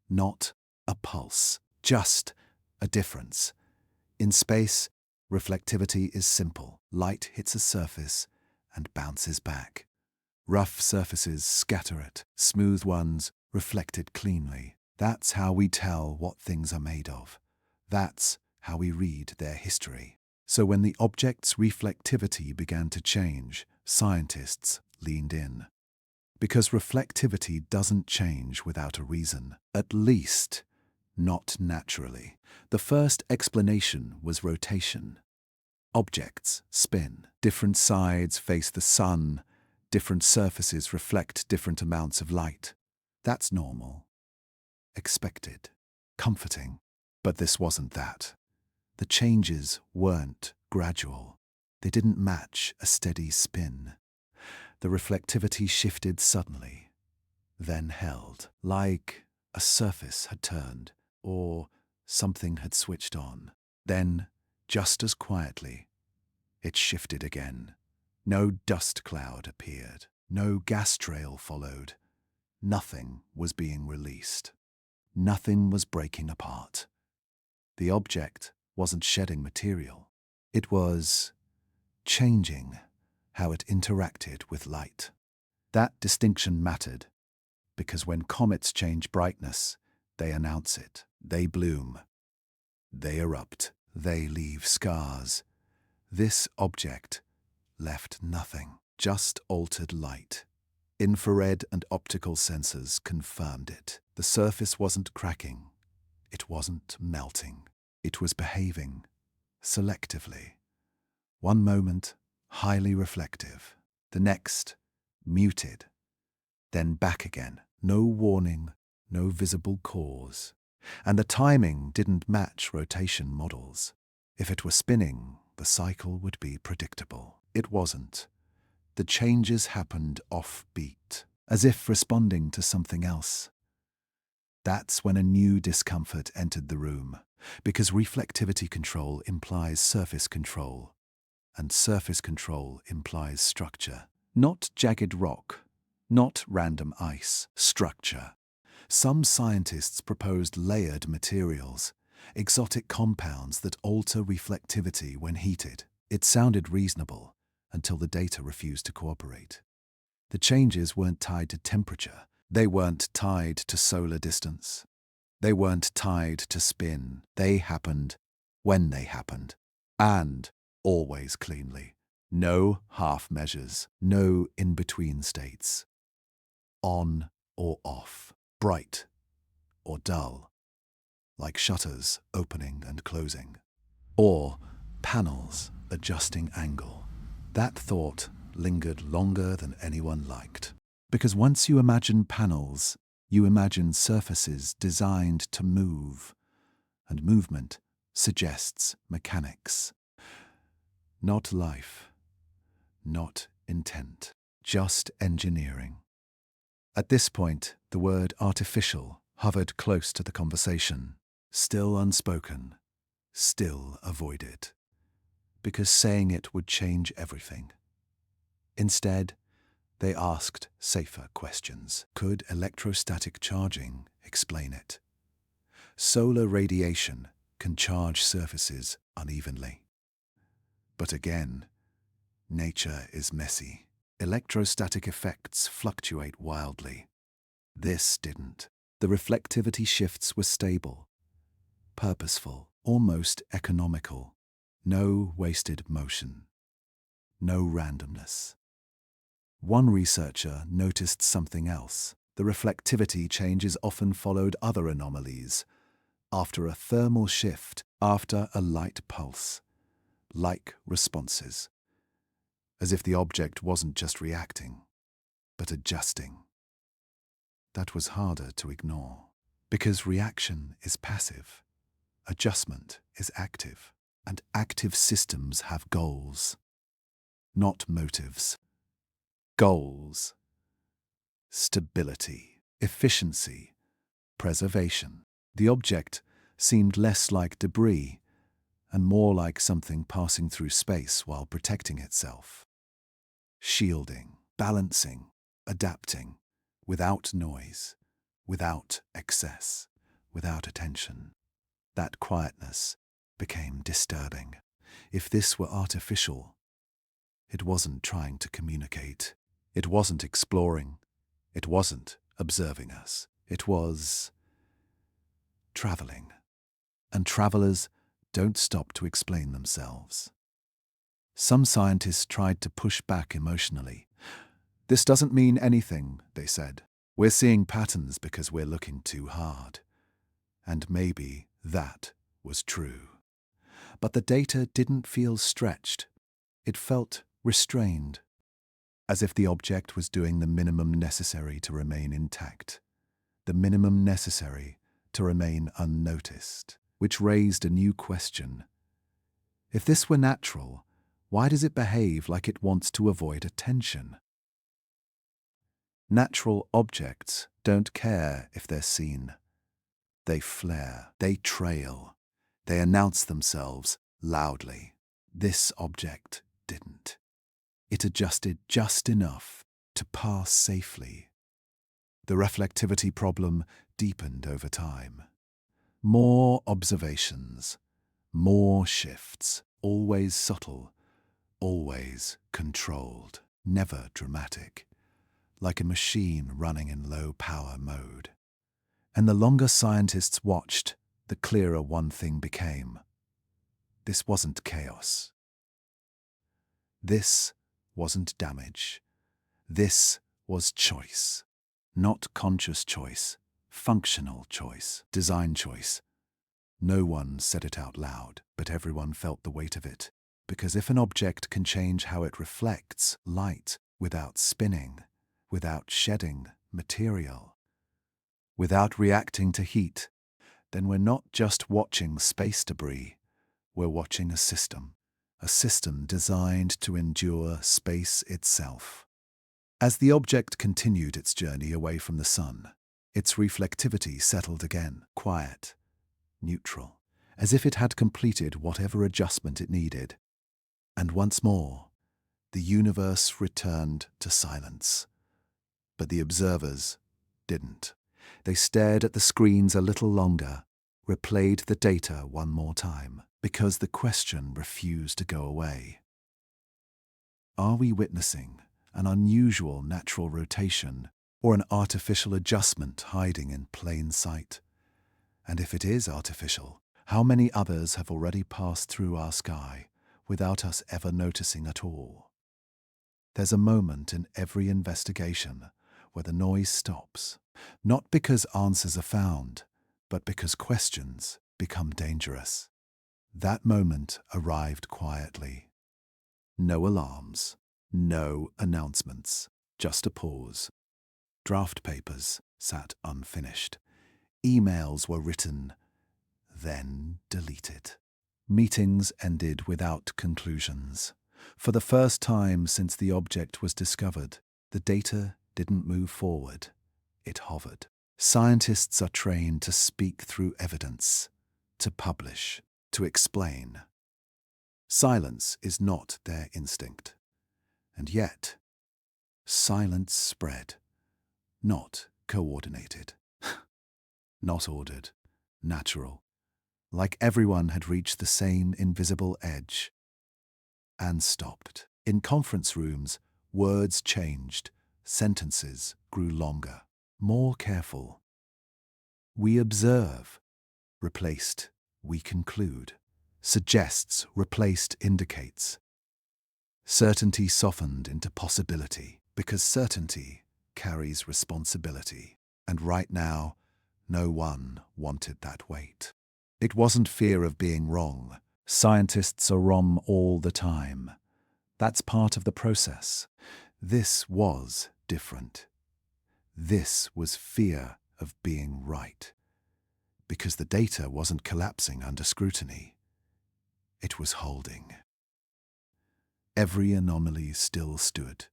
not a pulse, just a difference. In space, reflectivity is simple. Light hits a surface and bounces back. Rough surfaces scatter it, smooth ones reflect it cleanly. That's how we tell what things are made of. That's how we read their history. So when the object's reflectivity began to change, scientists leaned in. Because reflectivity doesn't change without a reason, at least not naturally. The first explanation was rotation. Objects spin. Different sides face the sun. Different surfaces reflect different amounts of light. That's normal. Expected. Comforting. But this wasn't that. The changes weren't gradual. They didn't match a steady spin. The reflectivity shifted suddenly, then held, like a surface had turned or something had switched on. Then, just as quietly, it shifted again. No dust cloud appeared. No gas trail followed. Nothing was being released. Nothing was breaking apart. The object wasn't shedding material. It was changing how it interacted with light. That distinction mattered, because when comets change brightness, they announce it. They bloom. They erupt. They leave scars. This object left nothing, just altered light. Infrared and optical sensors confirmed it. The surface wasn't cracking. It wasn't melting. It was behaving selectively. One moment, highly reflective. The next, muted. Then back again. No warning, no visible cause. And the timing didn't match rotation models. If it were spinning, the cycle would be predictable. it wasn't. The changes happened off-beat, as if responding to something else. That's when a new discomfort entered the room, because reflectivity control implies surface control, and surface control implies structure. Not jagged rock, not random ice, structure. Some scientists proposed layered materials, exotic compounds that alter reflectivity when heated. It sounded reasonable until the data refused to cooperate. The changes weren't tied to temperature. They weren't tied to solar distance. They weren't tied to spin. They happened when they happened. And always cleanly. No half measures. No in-between states. On or off. Bright or dull. Like shutters opening and closing. Or panels adjusting angle. That thought lingered longer than anyone liked. Because once you imagine panels, you imagine surfaces designed to move, and movement suggests mechanics. Not life, not intent, just engineering. At this point, the word artificial hovered close to the conversation, still unspoken, still avoided, because saying it would change everything. Instead, they asked safer questions. Could electrostatic charging explain it? Solar radiation can charge surfaces unevenly. But again, nature is messy. Electrostatic effects fluctuate wildly. This didn't. The reflectivity shifts were stable, purposeful, almost economical. No wasted motion. No randomness. One researcher noticed something else. The reflectivity changes often followed other anomalies. After a thermal shift, after a light pulse. Like responses. As if the object wasn't just reacting, but adjusting. That was harder to ignore. Because reaction is passive. Adjustment is active. And active systems have goals. Not motives. Goals. Stability, efficiency, preservation. The object seemed less like debris and more like something passing through space while protecting itself. Shielding, balancing, adapting, without noise, without excess, without attention. That quietness became disturbing. If this were artificial, it wasn't trying to communicate. It wasn't exploring. It wasn't observing us. It was traveling. And travelers don't stop to explain themselves. Some scientists tried to push back emotionally. This doesn't mean anything, they said. We're seeing patterns because we're looking too hard. And maybe that was true. But the data didn't feel stretched. It felt restrained. As if the object was doing the minimum necessary to remain intact, the minimum necessary to remain unnoticed, which raised a new question. If this were natural, why does it behave like it wants to avoid attention? Natural objects don't care if they're seen. They flare, they trail, they announce themselves loudly. This object didn't. It adjusted just enough to pass safely. The reflectivity problem deepened over time. More observations, more shifts, always subtle, always controlled, never dramatic, like a machine running in low-power mode. And the longer scientists watched, the clearer one thing became. This wasn't chaos. This wasn't damage. This was choice. Not conscious choice, functional choice, design choice. No one said it out loud, but everyone felt the weight of it. Because if an object can change how it reflects light without spinning, without shedding material, without reacting to heat, then we're not just watching space debris, we're watching a system. a system designed to endure space itself. As the object continued its journey away from the sun, its reflectivity settled again, quiet, neutral, as if it had completed whatever adjustment it needed. And once more, the universe returned to silence. But the observers didn't. They stared at the screens a little longer, replayed the data one more time, because the question refused to go away. Are we witnessing an unusual natural rotation or an artificial adjustment hiding in plain sight? And if it is artificial, how many others have already passed through our sky without us ever noticing at all? There's a moment in every investigation where the noise stops, not because answers are found, but because questions become dangerous. That moment arrived quietly. No alarms, no announcements, just a pause. Draft papers sat unfinished. Emails were written, then deleted. Meetings ended without conclusions. For the first time since the object was discovered, the data didn't move forward. It hovered. Scientists are trained to speak through evidence, to publish, to explain. Silence is not their instinct. And yet, silence spread, not coordinated, not ordered, natural, like everyone had reached the same invisible edge and stopped. In conference rooms, words changed, sentences grew longer, more careful. We observe replaced we conclude. Suggests replaced indicates. Certainty softened into possibility, because certainty carries responsibility. And right now, no one wanted that weight. It wasn't fear of being wrong. Scientists are wrong all the time. That's part of the process. This was different. This was fear of being right. Because the data wasn't collapsing under scrutiny. It was holding. Every anomaly still stood.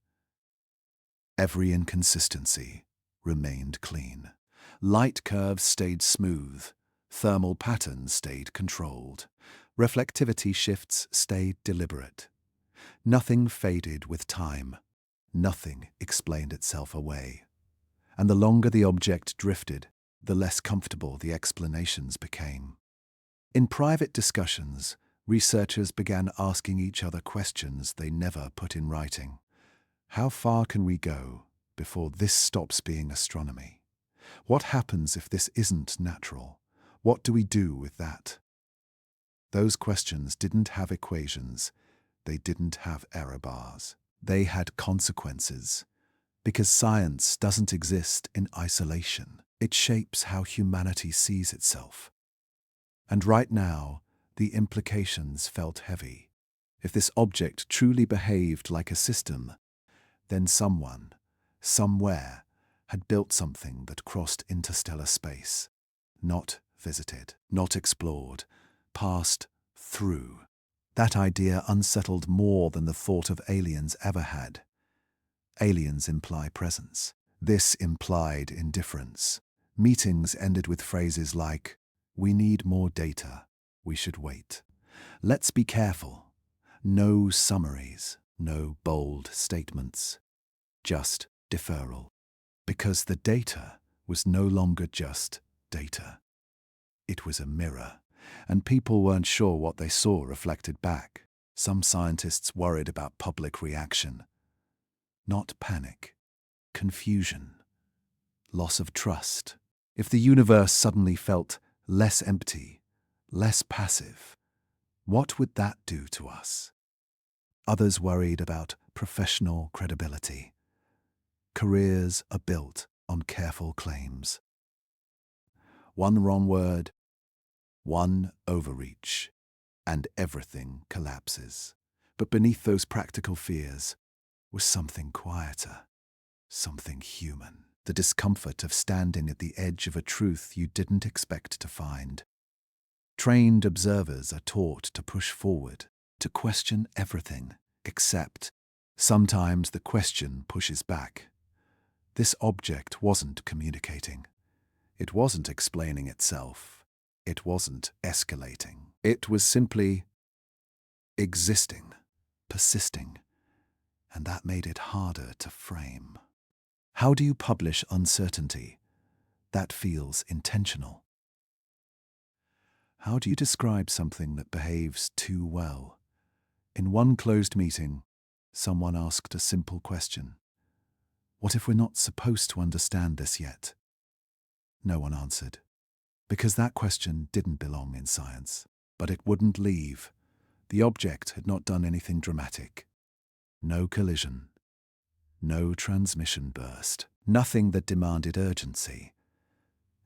Every inconsistency remained clean. Light curves stayed smooth. Thermal patterns stayed controlled. Reflectivity shifts stayed deliberate. Nothing faded with time. Nothing explained itself away. And the longer the object drifted, the less comfortable the explanations became. In private discussions, researchers began asking each other questions they never put in writing. How far can we go before this stops being astronomy? What happens if this isn't natural? What do we do with that? Those questions didn't have equations. They didn't have error bars. They had consequences. Because science doesn't exist in isolation. It shapes how humanity sees itself. And right now, the implications felt heavy. If this object truly behaved like a system, then someone, somewhere, had built something that crossed interstellar space. Not visited, not explored, passed through. That idea unsettled more than the thought of aliens ever had. Aliens imply presence. This implied indifference. Meetings ended with phrases like, "We need more data. We should wait. Let's be careful." No summaries, no bold statements. Just deferral. Because the data was no longer just data. It was a mirror, and people weren't sure what they saw reflected back. Some scientists worried about public reaction. Not panic, confusion, loss of trust. If the universe suddenly felt less empty, less passive, what would that do to us? Others worried about professional credibility. Careers are built on careful claims. One wrong word, one overreach, and everything collapses. But beneath those practical fears was something quieter, something human. The discomfort of standing at the edge of a truth you didn't expect to find. Trained observers are taught to push forward, to question everything, except sometimes the question pushes back. This object wasn't communicating. It wasn't explaining itself. It wasn't escalating. It was simply existing, persisting, and that made it harder to frame. How do you publish uncertainty? That feels intentional. How do you describe something that behaves too well? In one closed meeting, someone asked a simple question. What if we're not supposed to understand this yet? No one answered, because that question didn't belong in science. But it wouldn't leave. The object had not done anything dramatic. No collision. No transmission burst. Nothing that demanded urgency.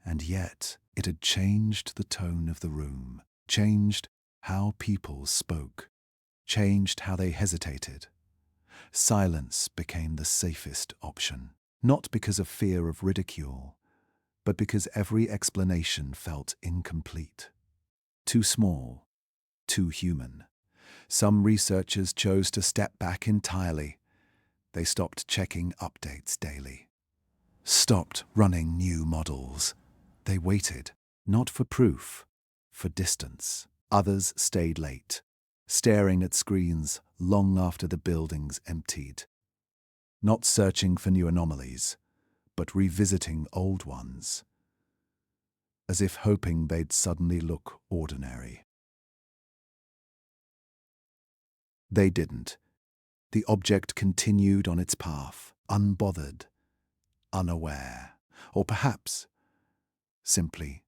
And yet, it had changed the tone of the room, changed how people spoke, changed how they hesitated. Silence became the safest option, not because of fear of ridicule, but because every explanation felt incomplete. Too small, too human. Some researchers chose to step back entirely. They stopped checking updates daily, stopped running new models. They waited, not for proof, for distance. Others stayed late, staring at screens long after the buildings emptied, not searching for new anomalies, but revisiting old ones, as if hoping they'd suddenly look ordinary. They didn't. The object continued on its path, unbothered, unaware, or perhaps simply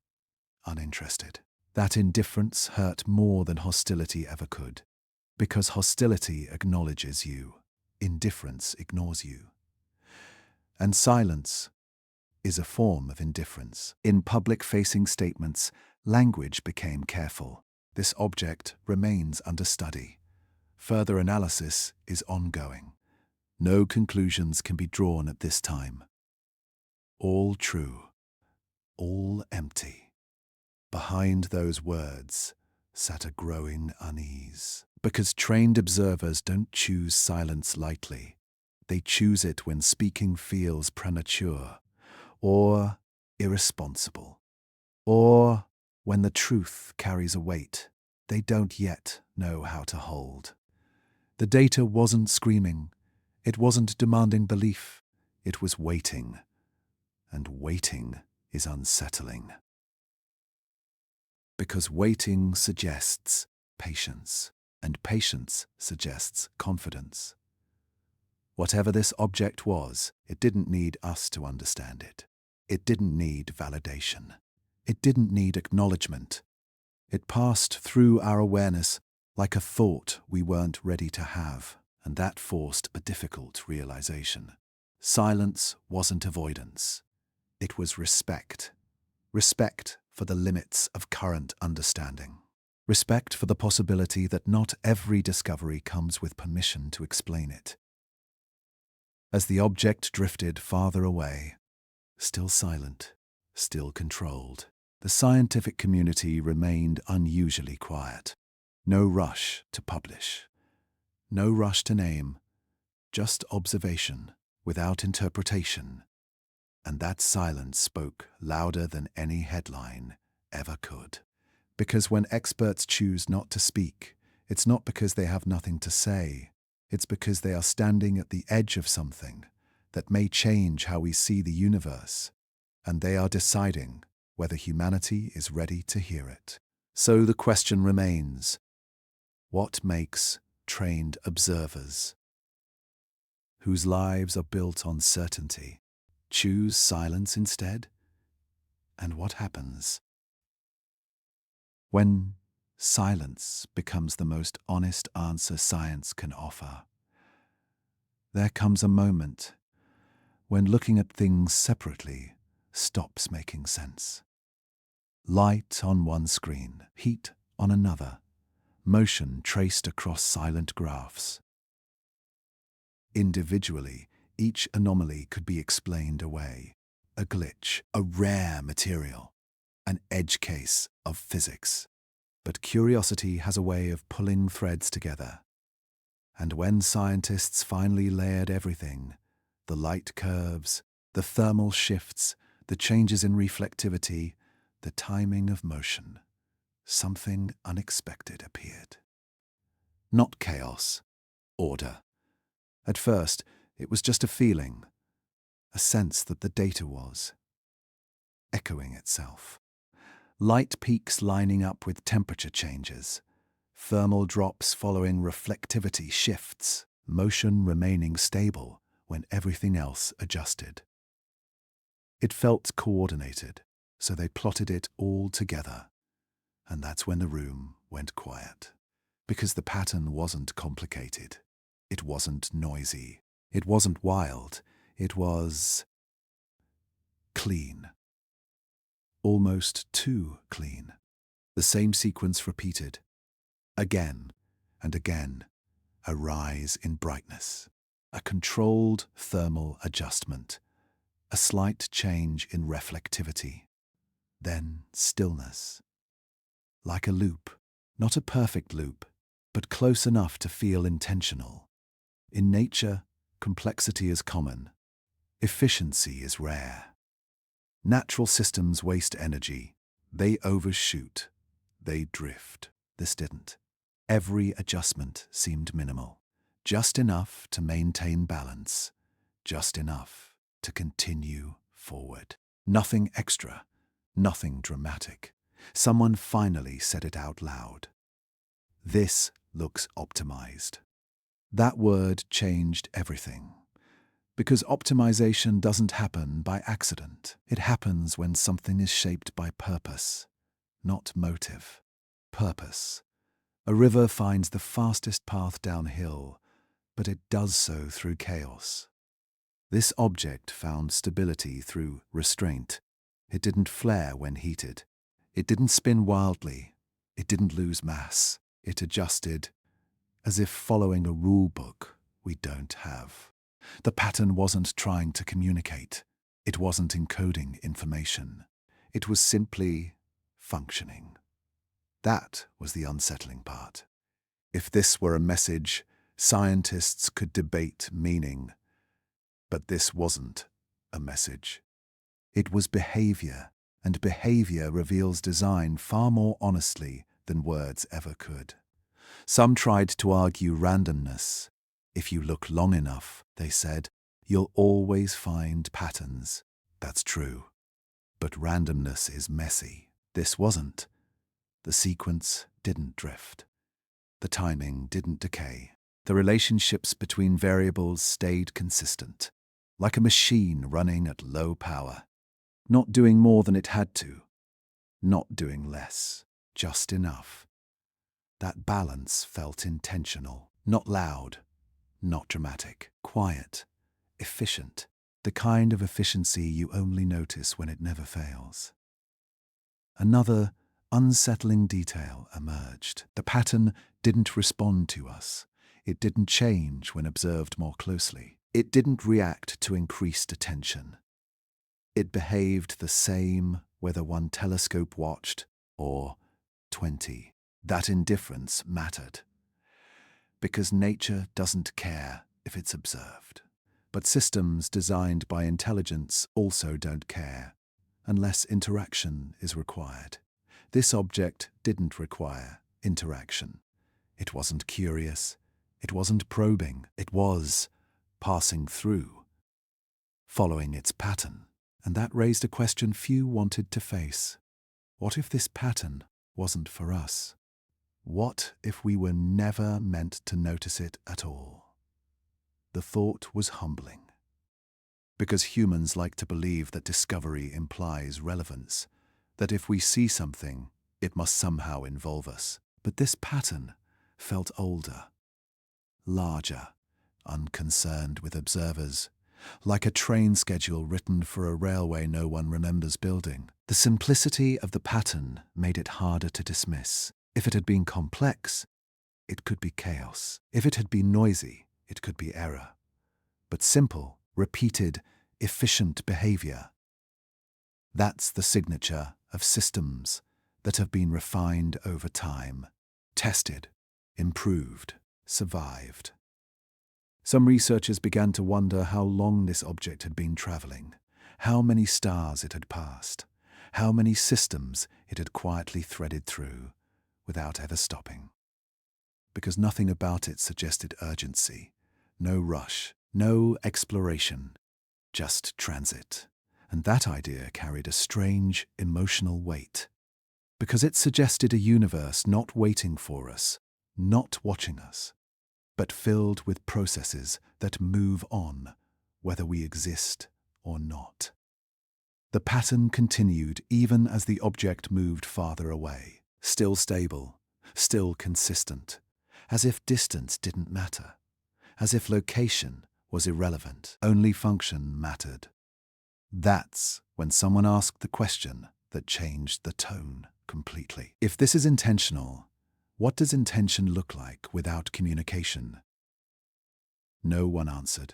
uninterested. That indifference hurt more than hostility ever could, because hostility acknowledges you, indifference ignores you. And silence is a form of indifference. In public-facing statements, language became careful. This object remains under study. Further analysis is ongoing. No conclusions can be drawn at this time. All true, all empty. Behind those words sat a growing unease, because trained observers don't choose silence lightly. They choose it when speaking feels premature, or irresponsible, or when the truth carries a weight they don't yet know how to hold. The data wasn't screaming. It wasn't demanding belief. It was waiting. And waiting is unsettling. Because waiting suggests patience, and patience suggests confidence. Whatever this object was, it didn't need us to understand it. It didn't need validation. It didn't need acknowledgement. It passed through our awareness like a thought we weren't ready to have, and that forced a difficult realization. Silence wasn't avoidance. It was respect. Respect for the limits of current understanding. Respect for the possibility that not every discovery comes with permission to explain it. As the object drifted farther away, still silent, still controlled, the scientific community remained unusually quiet. No rush to publish. No rush to name. Just observation, without interpretation. And that silence spoke louder than any headline ever could. Because when experts choose not to speak, it's not because they have nothing to say. It's because they are standing at the edge of something that may change how we see the universe, and they are deciding whether humanity is ready to hear it. So the question remains, what makes trained observers, whose lives are built on certainty, choose silence instead? And what happens when silence becomes the most honest answer science can offer? There comes a moment when looking at things separately stops making sense. Light on one screen, heat on another, motion traced across silent graphs. Individually, each anomaly could be explained away. A glitch, a rare material, an edge case of physics. But curiosity has a way of pulling threads together. And when scientists finally layered everything, the light curves, the thermal shifts, the changes in reflectivity, the timing of motion, something unexpected appeared. Not chaos, order. At first, it was just a feeling, a sense that the data was echoing itself. Light peaks lining up with temperature changes, thermal drops following reflectivity shifts, motion remaining stable when everything else adjusted. It felt coordinated, so they plotted it all together. And that's when the room went quiet. Because the pattern wasn't complicated. It wasn't noisy. It wasn't wild. It was clean. Almost too clean. The same sequence repeated. Again and again. A rise in brightness. A controlled thermal adjustment. A slight change in reflectivity. Then stillness. Like a loop. Not a perfect loop, but close enough to feel intentional. In nature, complexity is common. Efficiency is rare. Natural systems waste energy. They overshoot. They drift. This didn't. Every adjustment seemed minimal. Just enough to maintain balance. Just enough to continue forward. Nothing extra. Nothing dramatic. Someone finally said it out loud. This looks optimized. That word changed everything. Because optimization doesn't happen by accident. It happens when something is shaped by purpose, not motive. Purpose. A river finds the fastest path downhill, but it does so through chaos. This object found stability through restraint. It didn't flare when heated. It didn't spin wildly. It didn't lose mass. It adjusted, as if following a rule book we don't have. The pattern wasn't trying to communicate. It wasn't encoding information. It was simply functioning. That was the unsettling part. If this were a message, scientists could debate meaning. But this wasn't a message. It was behavior, and behavior reveals design far more honestly than words ever could. Some tried to argue randomness. If you look long enough, they said, you'll always find patterns. That's true. But randomness is messy. This wasn't. The sequence didn't drift. The timing didn't decay. The relationships between variables stayed consistent, like a machine running at low power, not doing more than it had to, not doing less, just enough. That balance felt intentional, not loud, not dramatic, quiet, efficient, the kind of efficiency you only notice when it never fails. Another unsettling detail emerged. The pattern didn't respond to us. It didn't change when observed more closely. It didn't react to increased attention. It behaved the same whether one telescope watched or 20. That indifference mattered. Because nature doesn't care if it's observed. But systems designed by intelligence also don't care, unless interaction is required. This object didn't require interaction. It wasn't curious. It wasn't probing. It was passing through, following its pattern. And that raised a question few wanted to face. What if this pattern wasn't for us? What if we were never meant to notice it at all? The thought was humbling. Because humans like to believe that discovery implies relevance, that if we see something, it must somehow involve us. But this pattern felt older, larger, unconcerned with observers, like a train schedule written for a railway no one remembers building. The simplicity of the pattern made it harder to dismiss. If it had been complex, it could be chaos. If it had been noisy, it could be error. But simple, repeated, efficient behavior. That's the signature of systems that have been refined over time, tested, improved, survived. Some researchers began to wonder how long this object had been traveling, how many stars it had passed, how many systems it had quietly threaded through without ever stopping. Because nothing about it suggested urgency, no rush, no exploration, just transit. And that idea carried a strange emotional weight, because it suggested a universe not waiting for us, not watching us, but filled with processes that move on, whether we exist or not. The pattern continued even as the object moved farther away, still stable, still consistent, as if distance didn't matter, as if location was irrelevant, only function mattered. That's when someone asked the question that changed the tone completely. If this is intentional, what does intention look like without communication? No one answered,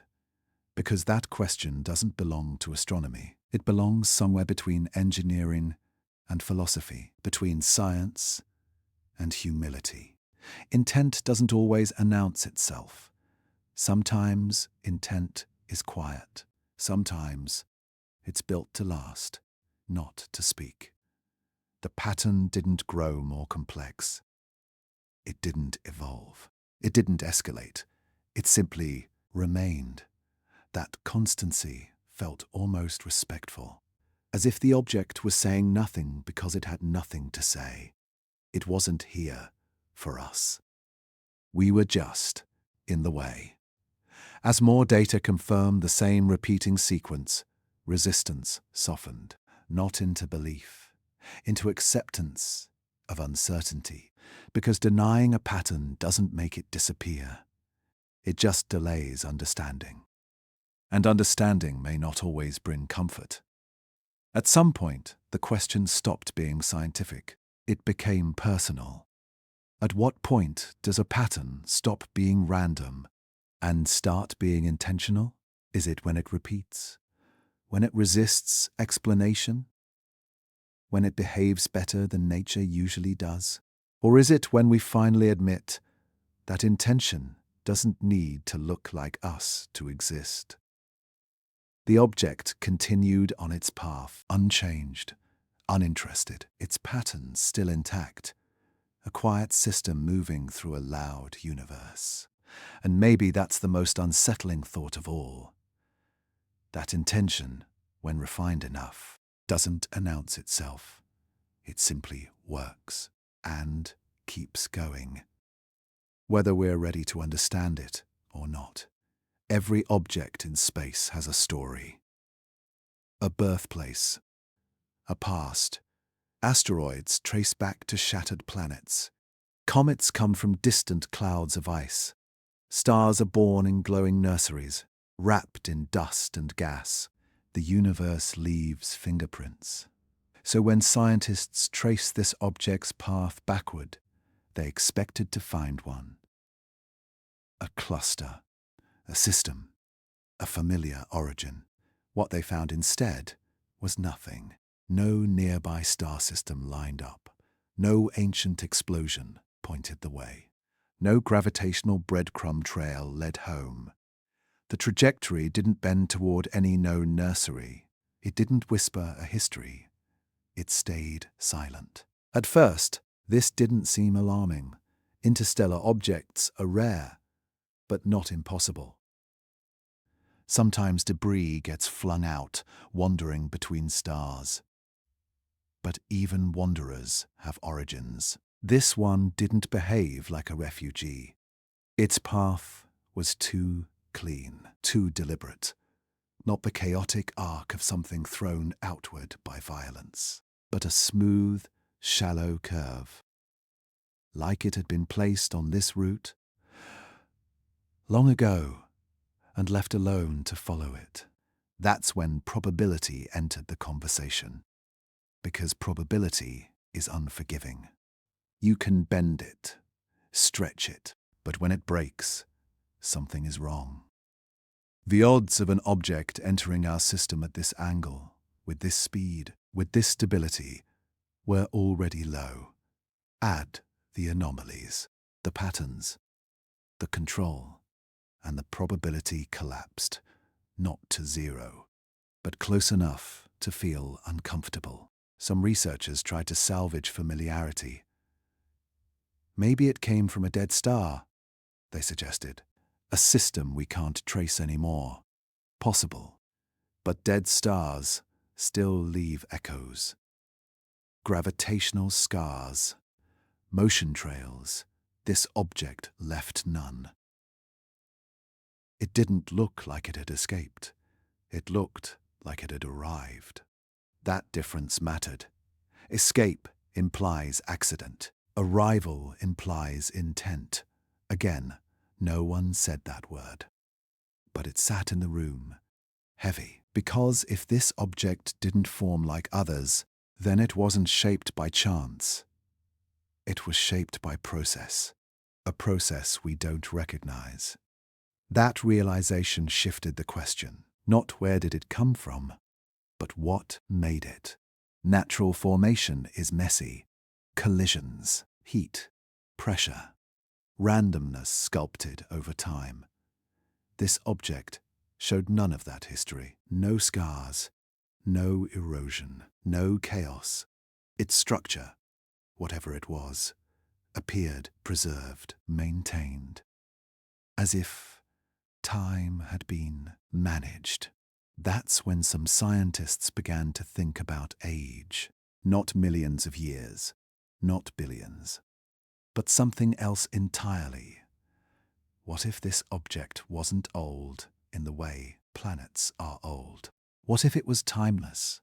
because that question doesn't belong to astronomy. It belongs somewhere between engineering and philosophy, between science and humility. Intent doesn't always announce itself. Sometimes intent is quiet. Sometimes it's built to last, not to speak. The pattern didn't grow more complex. It didn't evolve. It didn't escalate. It simply remained. That constancy felt almost respectful, as if the object was saying nothing because it had nothing to say. It wasn't here for us. We were just in the way. As more data confirmed the same repeating sequence, resistance softened, not into belief, into acceptance of uncertainty, because denying a pattern doesn't make it disappear. It just delays understanding. And understanding may not always bring comfort. At some point, the question stopped being scientific. It became personal. At what point does a pattern stop being random and start being intentional? Is it when it repeats? When it resists explanation? When it behaves better than nature usually does? Or is it when we finally admit that intention doesn't need to look like us to exist? The object continued on its path, unchanged, uninterested, its patterns still intact, a quiet system moving through a loud universe. And maybe that's the most unsettling thought of all. That intention, when refined enough, doesn't announce itself. It simply works and keeps going. Whether we're ready to understand it or not, every object in space has a story. A birthplace, a past. Asteroids trace back to shattered planets. Comets come from distant clouds of ice. Stars are born in glowing nurseries, wrapped in dust and gas. The universe leaves fingerprints. So when scientists trace this object's path backward, they expected to find one. A cluster, a system, a familiar origin. What they found instead was nothing. No nearby star system lined up. No ancient explosion pointed the way. No gravitational breadcrumb trail led home. The trajectory didn't bend toward any known nursery. It didn't whisper a history. It stayed silent. At first, this didn't seem alarming. Interstellar objects are rare, but not impossible. Sometimes debris gets flung out, wandering between stars. But even wanderers have origins. This one didn't behave like a refugee. Its path was too clean, too deliberate, not the chaotic arc of something thrown outward by violence, but a smooth, shallow curve, like it had been placed on this route long ago and left alone to follow it. That's when probability entered the conversation, because probability is unforgiving. You can bend it, stretch it, but when it breaks, something is wrong. The odds of an object entering our system at this angle, with this speed, with this stability, were already low. Add the anomalies, the patterns, the control, and the probability collapsed, not to zero, but close enough to feel uncomfortable. Some researchers tried to salvage familiarity. Maybe it came from a dead star, they suggested. A system we can't trace anymore. Possible, but dead stars still leave echoes. Gravitational scars, motion trails, this object left none. It didn't look like it had escaped. It looked like it had arrived. That difference mattered. Escape implies accident. Arrival implies intent. Again, no one said that word. But it sat in the room, heavy, because if this object didn't form like others, then it wasn't shaped by chance. It was shaped by process, a process we don't recognize. That realization shifted the question. Not where did it come from, but what made it. Natural formation is messy. Collisions, heat, pressure, randomness sculpted over time. This object showed none of that history. No scars, no erosion, no chaos. Its structure, whatever it was, appeared preserved, maintained, as if time had been managed. That's when some scientists began to think about age. Not millions of years, not billions, but something else entirely. What if this object wasn't old in the way planets are old? What if it was timeless,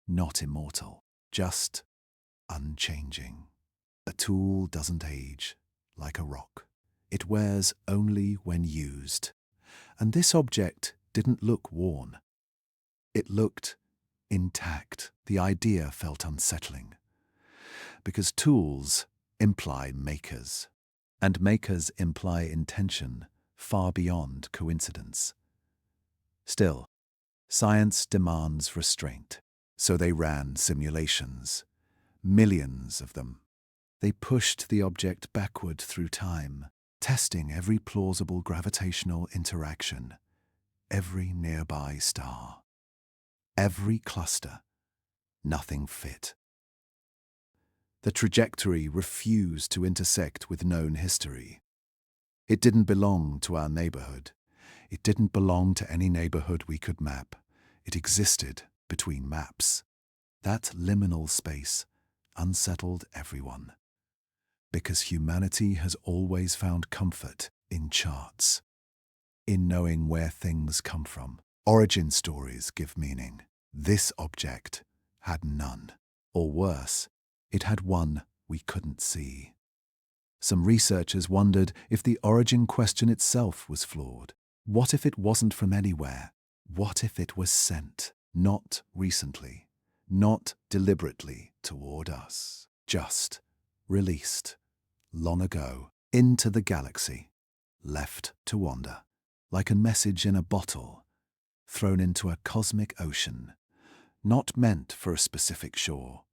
not immortal, just unchanging? A tool doesn't age like a rock. It wears only when used. And this object didn't look worn. It looked intact. The idea felt unsettling. Because tools imply makers, and makers imply intention far beyond coincidence. Still, science demands restraint, so they ran simulations, millions of them. They pushed the object backward through time, testing every plausible gravitational interaction, every nearby star, every cluster. Nothing fit. The trajectory refused to intersect with known history. It didn't belong to our neighborhood. It didn't belong to any neighborhood we could map. It existed between maps. That liminal space unsettled everyone. Because humanity has always found comfort in charts, in knowing where things come from. Origin stories give meaning. This object had none. Or worse, it had one we couldn't see. Some researchers wondered if the origin question itself was flawed. What if it wasn't from anywhere? What if it was sent, not recently, not deliberately toward us, just released long ago into the galaxy, left to wander, like a message in a bottle, thrown into a cosmic ocean, not meant for a specific shore,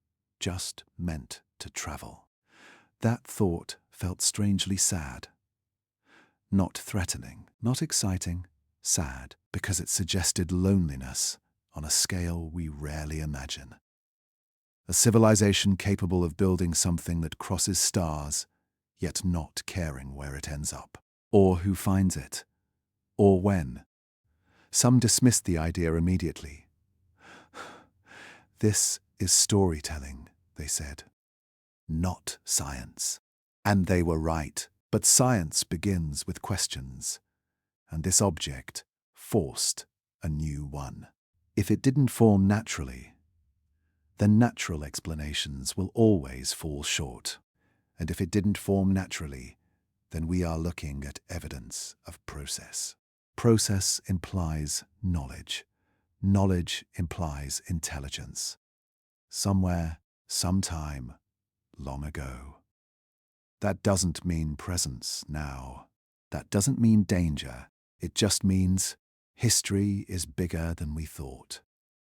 just meant to travel. That thought felt strangely sad. Not threatening, not exciting, sad, because it suggested loneliness on a scale we rarely imagine. A civilization capable of building something that crosses stars, yet not caring where it ends up, or who finds it, or when. Some dismissed the idea immediately. This is storytelling, they said, not science. And they were right, but science begins with questions, and this object forced a new one. If it didn't form naturally, then natural explanations will always fall short. And if it didn't form naturally, then we are looking at evidence of process. Process implies knowledge. Knowledge implies intelligence. Somewhere, sometime, long ago. That doesn't mean presence now. That doesn't mean danger. It just means history is bigger than we thought.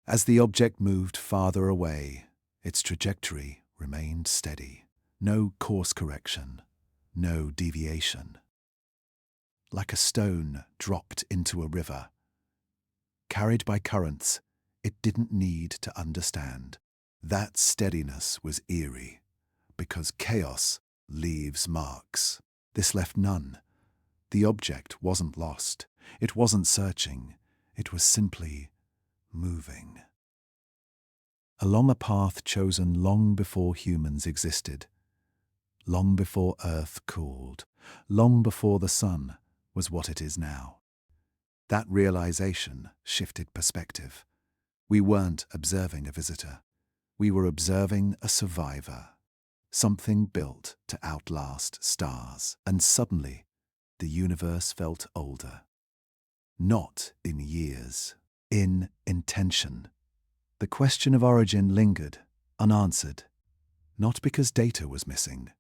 As the object moved farther away, its trajectory remained steady. No course correction, no deviation. Like a stone dropped into a river, carried by currents it didn't need to understand. That steadiness was eerie, because chaos leaves marks. This left none. The object wasn't lost. It wasn't searching. It was simply moving. Along a path chosen long before humans existed, long before Earth cooled, long before the sun was what it is now. That realization shifted perspective. We weren't observing a visitor. We were observing a survivor, something built to outlast stars. And suddenly, the universe felt older. Not in years, in intention. The question of origin lingered, unanswered, not because data was missing,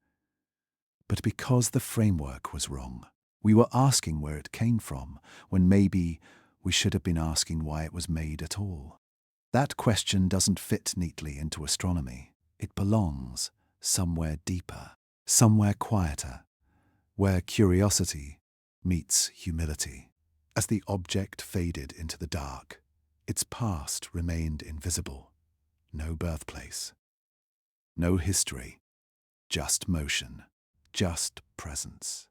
but because the framework was wrong. We were asking where it came from, when maybe we should have been asking why it was made at all. That question doesn't fit neatly into astronomy. It belongs somewhere deeper, somewhere quieter, where curiosity meets humility. As the object faded into the dark, its past remained invisible. No birthplace, no history, just motion, just presence.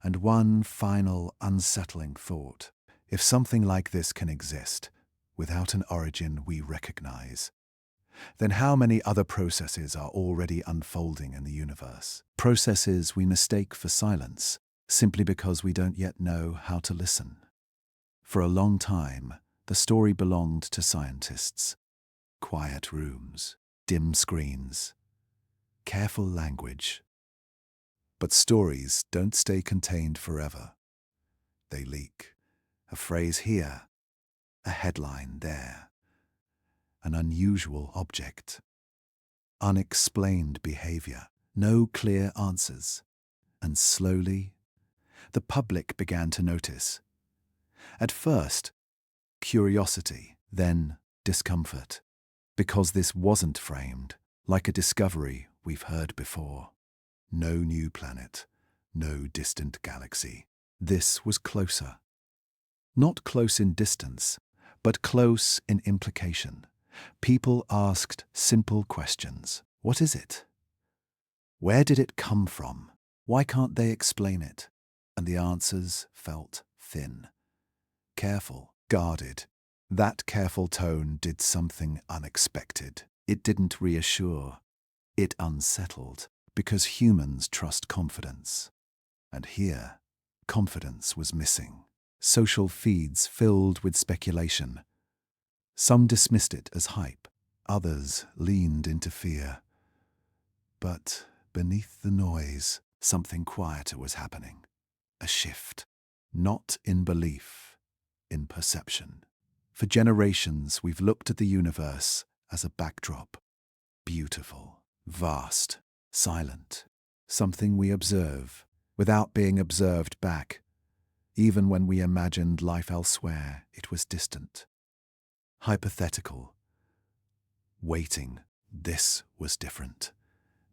And one final unsettling thought: if something like this can exist without an origin we recognize, then how many other processes are already unfolding in the universe? Processes we mistake for silence simply because we don't yet know how to listen. For a long time, the story belonged to scientists. Quiet rooms, dim screens, careful language. But stories don't stay contained forever. They leak. A phrase here, a headline there, an unusual object, unexplained behavior, no clear answers. And slowly, the public began to notice. At first, curiosity, then discomfort, because this wasn't framed like a discovery we've heard before. No new planet, no distant galaxy. This was closer. Not close in distance, but close in implication. People asked simple questions. What is it? Where did it come from? Why can't they explain it? And the answers felt thin, careful, guarded. That careful tone did something unexpected. It didn't reassure. It unsettled, because humans trust confidence. And here, confidence was missing. Social feeds filled with speculation. Some dismissed it as hype. Others leaned into fear. But beneath the noise, something quieter was happening. A shift. Not in belief, in perception. For generations, we've looked at the universe as a backdrop. Beautiful, vast, silent. Something we observe without being observed back. Even when we imagined life elsewhere, it was distant, hypothetical, waiting. This was different.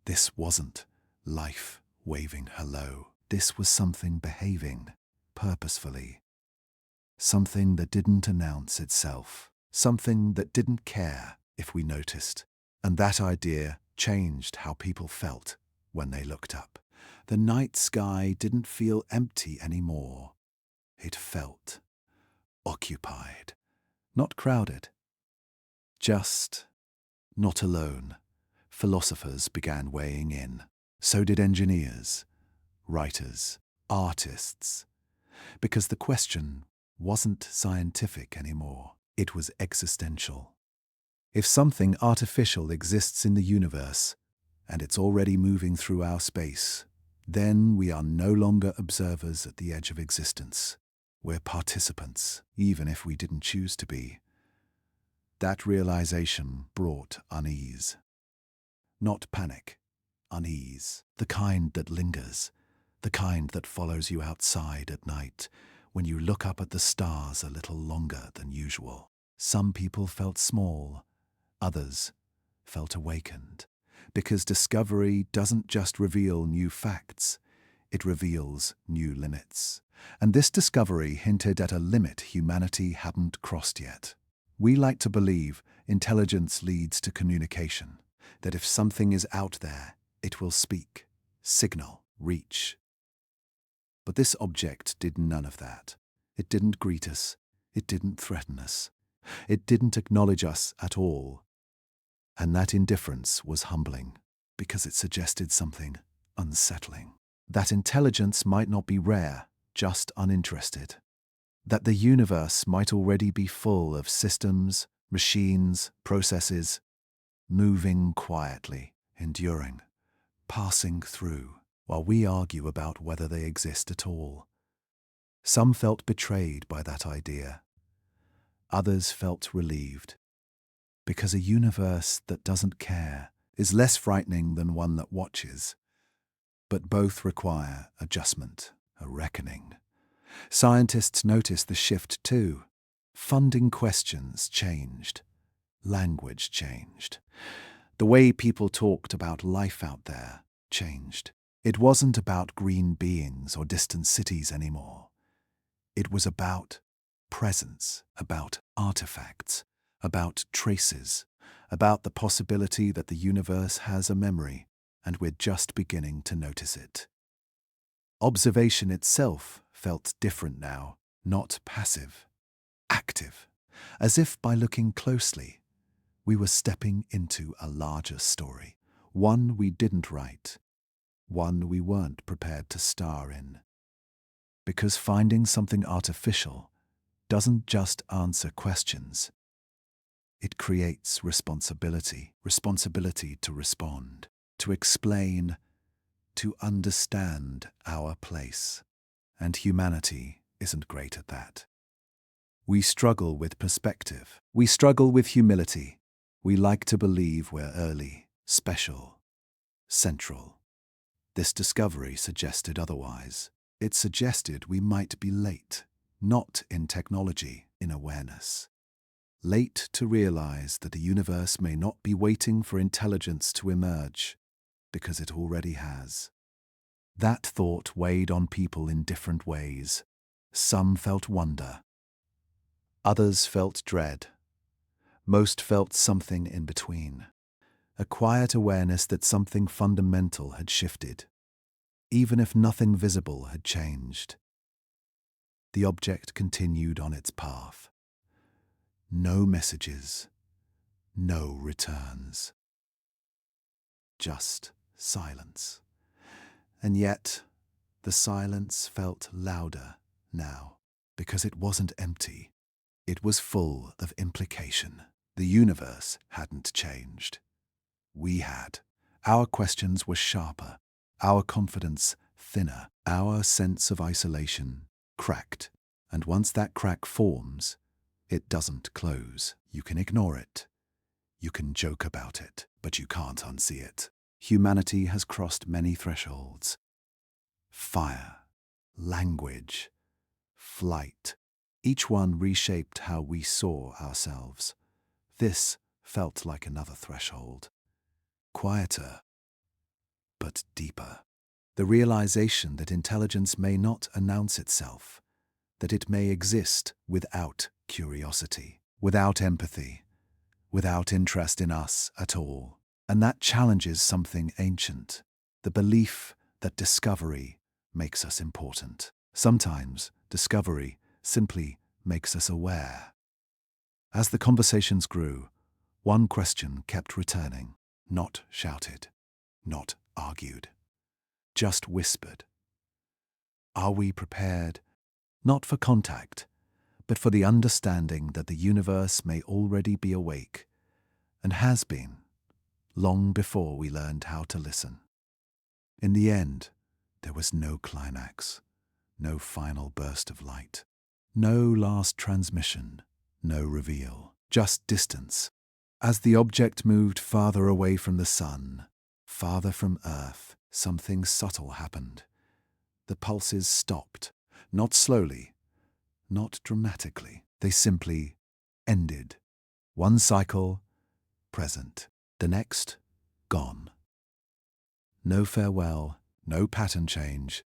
This wasn't life waving hello. This was something behaving purposefully. Something that didn't announce itself. Something that didn't care if we noticed. And that idea changed how people felt when they looked up. The night sky didn't feel empty anymore. It felt occupied, not crowded, just not alone. Philosophers began weighing in. So did engineers, writers, artists, because the question wasn't scientific anymore. It was existential. If something artificial exists in the universe, and it's already moving through our space, then we are no longer observers at the edge of existence. We're participants, even if we didn't choose to be. That realization brought unease. Not panic, unease. The kind that lingers, the kind that follows you outside at night when you look up at the stars a little longer than usual. Some people felt small, others felt awakened. Because discovery doesn't just reveal new facts, it reveals new limits. And this discovery hinted at a limit humanity hadn't crossed yet. We like to believe intelligence leads to communication, that if something is out there, it will speak, signal, reach. But this object did none of that. It didn't greet us. It didn't threaten us. It didn't acknowledge us at all. And that indifference was humbling, because it suggested something unsettling. That intelligence might not be rare, just uninterested. That the universe might already be full of systems, machines, processes, moving quietly, enduring, passing through, while we argue about whether they exist at all. Some felt betrayed by that idea. Others felt relieved, because a universe that doesn't care is less frightening than one that watches. But both require adjustment, a reckoning. Scientists noticed the shift too. Funding questions changed. Language changed. The way people talked about life out there changed. It wasn't about green beings or distant cities anymore. It was about presence, about artifacts, about traces, about the possibility that the universe has a memory, and we're just beginning to notice it. Observation itself felt different now, not passive, active, as if by looking closely, we were stepping into a larger story, one we didn't write, one we weren't prepared to star in. Because finding something artificial doesn't just answer questions, it creates responsibility to respond, to explain, to understand our place. And humanity isn't great at that. We struggle with perspective. We struggle with humility. We like to believe we're early, special, central. This discovery suggested otherwise. It suggested we might be late, not in technology, in awareness. Late to realize that the universe may not be waiting for intelligence to emerge, because it already has. That thought weighed on people in different ways. Some felt wonder. Others felt dread. Most felt something in between. A quiet awareness that something fundamental had shifted, even if nothing visible had changed. The object continued on its path. No messages, no returns. Just silence. And yet, the silence felt louder now, because it wasn't empty. It was full of implication. The universe hadn't changed. We had. Our questions were sharper, our confidence thinner, our sense of isolation cracked. And once that crack forms, it doesn't close. You can ignore it. You can joke about it, but you can't unsee it. Humanity has crossed many thresholds. Fire, language, flight. Each one reshaped how we saw ourselves. This felt like another threshold. Quieter, but deeper. The realization that intelligence may not announce itself, that it may exist without curiosity, without empathy, without interest in us at all. And that challenges something ancient, the belief that discovery makes us important. Sometimes discovery simply makes us aware. As the conversations grew, one question kept returning, not shouted, not argued, just whispered. Are we prepared, not for contact, but for the understanding that the universe may already be awake, and has been, long before we learned how to listen? In the end, there was no climax, no final burst of light, no last transmission, no reveal, just distance. As the object moved farther away from the sun, farther from Earth, something subtle happened. The pulses stopped, not slowly, not dramatically. They simply ended. One cycle, present. The next, gone. No farewell, no pattern change,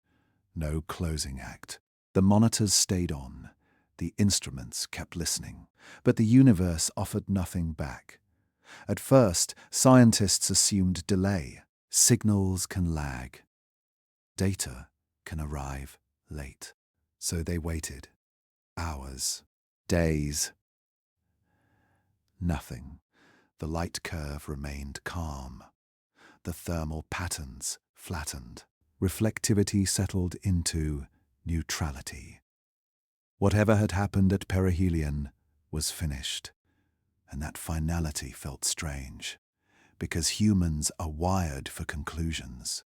no closing act. The monitors stayed on, the instruments kept listening, but the universe offered nothing back. At first, scientists assumed delay. Signals can lag. Data can arrive late. So they waited. Hours. Days. Nothing. The light curve remained calm. The thermal patterns flattened. Reflectivity settled into neutrality. Whatever had happened at perihelion was finished, and that finality felt strange, because humans are wired for conclusions.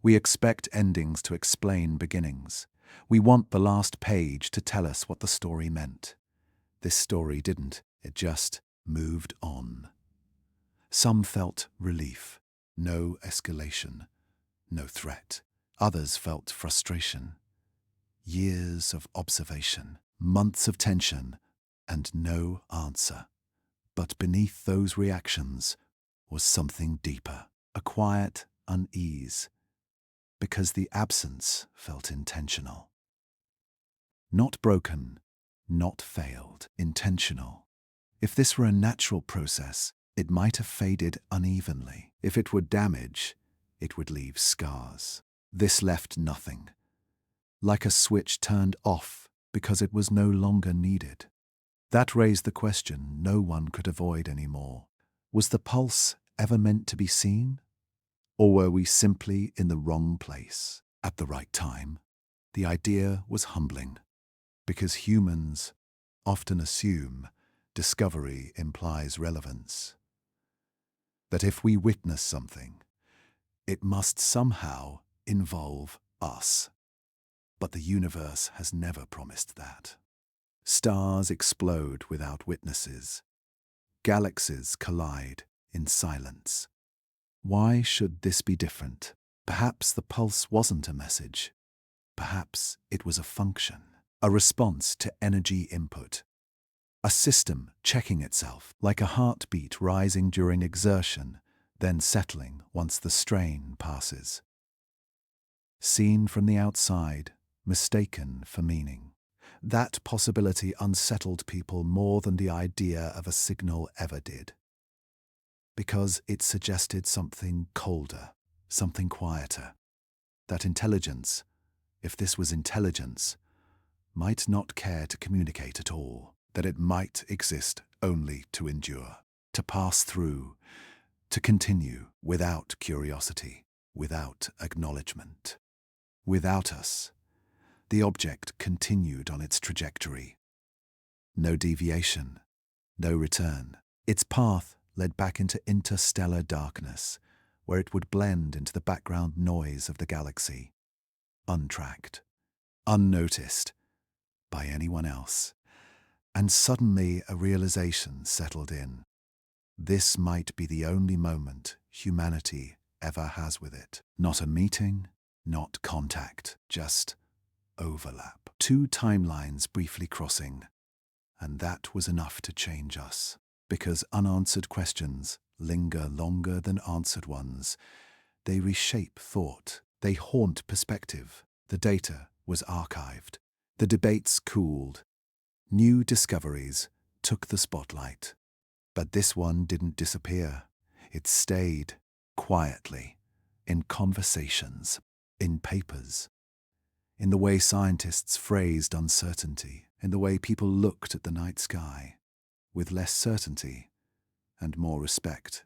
We expect endings to explain beginnings. We want the last page to tell us what the story meant. This story didn't, it just moved on. Some felt relief, no escalation, no threat. Others felt frustration. Years of observation, months of tension, and no answer. But beneath those reactions was something deeper, a quiet unease, because the absence felt intentional. Not broken, not failed, intentional. If this were a natural process, it might have faded unevenly. If it were damage, it would leave scars. This left nothing, like a switch turned off because it was no longer needed. That raised the question no one could avoid anymore. Was the pulse ever meant to be seen? Or were we simply in the wrong place at the right time? The idea was humbling, because humans often assume discovery implies relevance. That if we witness something, it must somehow involve us. But the universe has never promised that. Stars explode without witnesses. Galaxies collide in silence. Why should this be different? Perhaps the pulse wasn't a message. Perhaps it was a function, a response to energy input. A system checking itself, like a heartbeat rising during exertion, then settling once the strain passes. Seen from the outside, mistaken for meaning. That possibility unsettled people more than the idea of a signal ever did, because it suggested something colder, something quieter. That intelligence, if this was intelligence, might not care to communicate at all, that it might exist only to endure, to pass through, to continue without curiosity, without acknowledgement. Without us, the object continued on its trajectory. No deviation, no return. Its path led back into interstellar darkness, where it would blend into the background noise of the galaxy, untracked, unnoticed by anyone else. And suddenly a realization settled in. This might be the only moment humanity ever has with it. Not a meeting, not contact, just overlap. Two timelines briefly crossing, and that was enough to change us. Because unanswered questions linger longer than answered ones. They reshape thought. They haunt perspective. The data was archived. The debates cooled. New discoveries took the spotlight. But this one didn't disappear. It stayed quietly, in conversations, in papers, in the way scientists phrased uncertainty, in the way people looked at the night sky, with less certainty and more respect.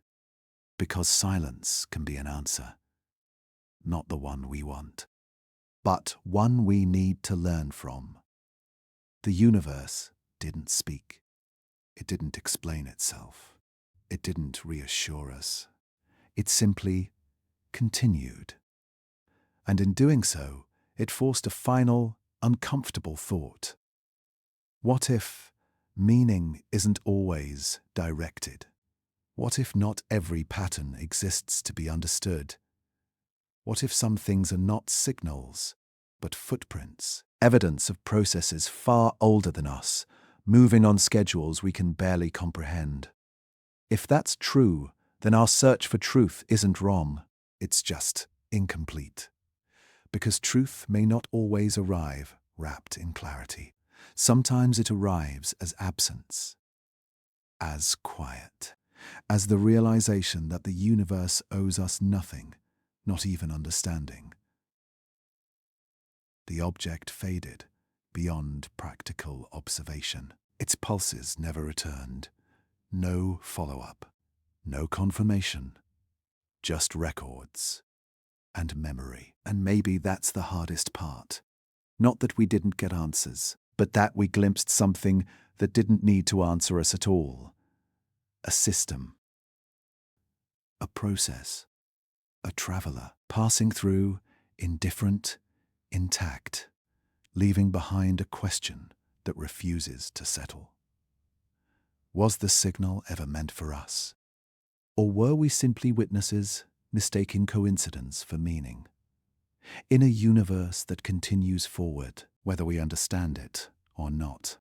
Because silence can be an answer, not the one we want, but one we need to learn from. The universe didn't speak. It didn't explain itself. It didn't reassure us. It simply continued. And in doing so, it forced a final, uncomfortable thought. What if meaning isn't always directed? What if not every pattern exists to be understood? What if some things are not signals, but footprints, evidence of processes far older than us, moving on schedules we can barely comprehend? If that's true, then our search for truth isn't wrong, it's just incomplete. Because truth may not always arrive wrapped in clarity. Sometimes it arrives as absence, as quiet, as the realization that the universe owes us nothing, not even understanding. The object faded beyond practical observation. Its pulses never returned. No follow-up, no confirmation, just records and memory. And maybe that's the hardest part. Not that we didn't get answers, but that we glimpsed something that didn't need to answer us at all. A system, a process, a traveler passing through, indifferent, intact, leaving behind a question that refuses to settle. Was the signal ever meant for us? Or were we simply witnesses, mistaking coincidence for meaning? In a universe that continues forward, whether we understand it or not.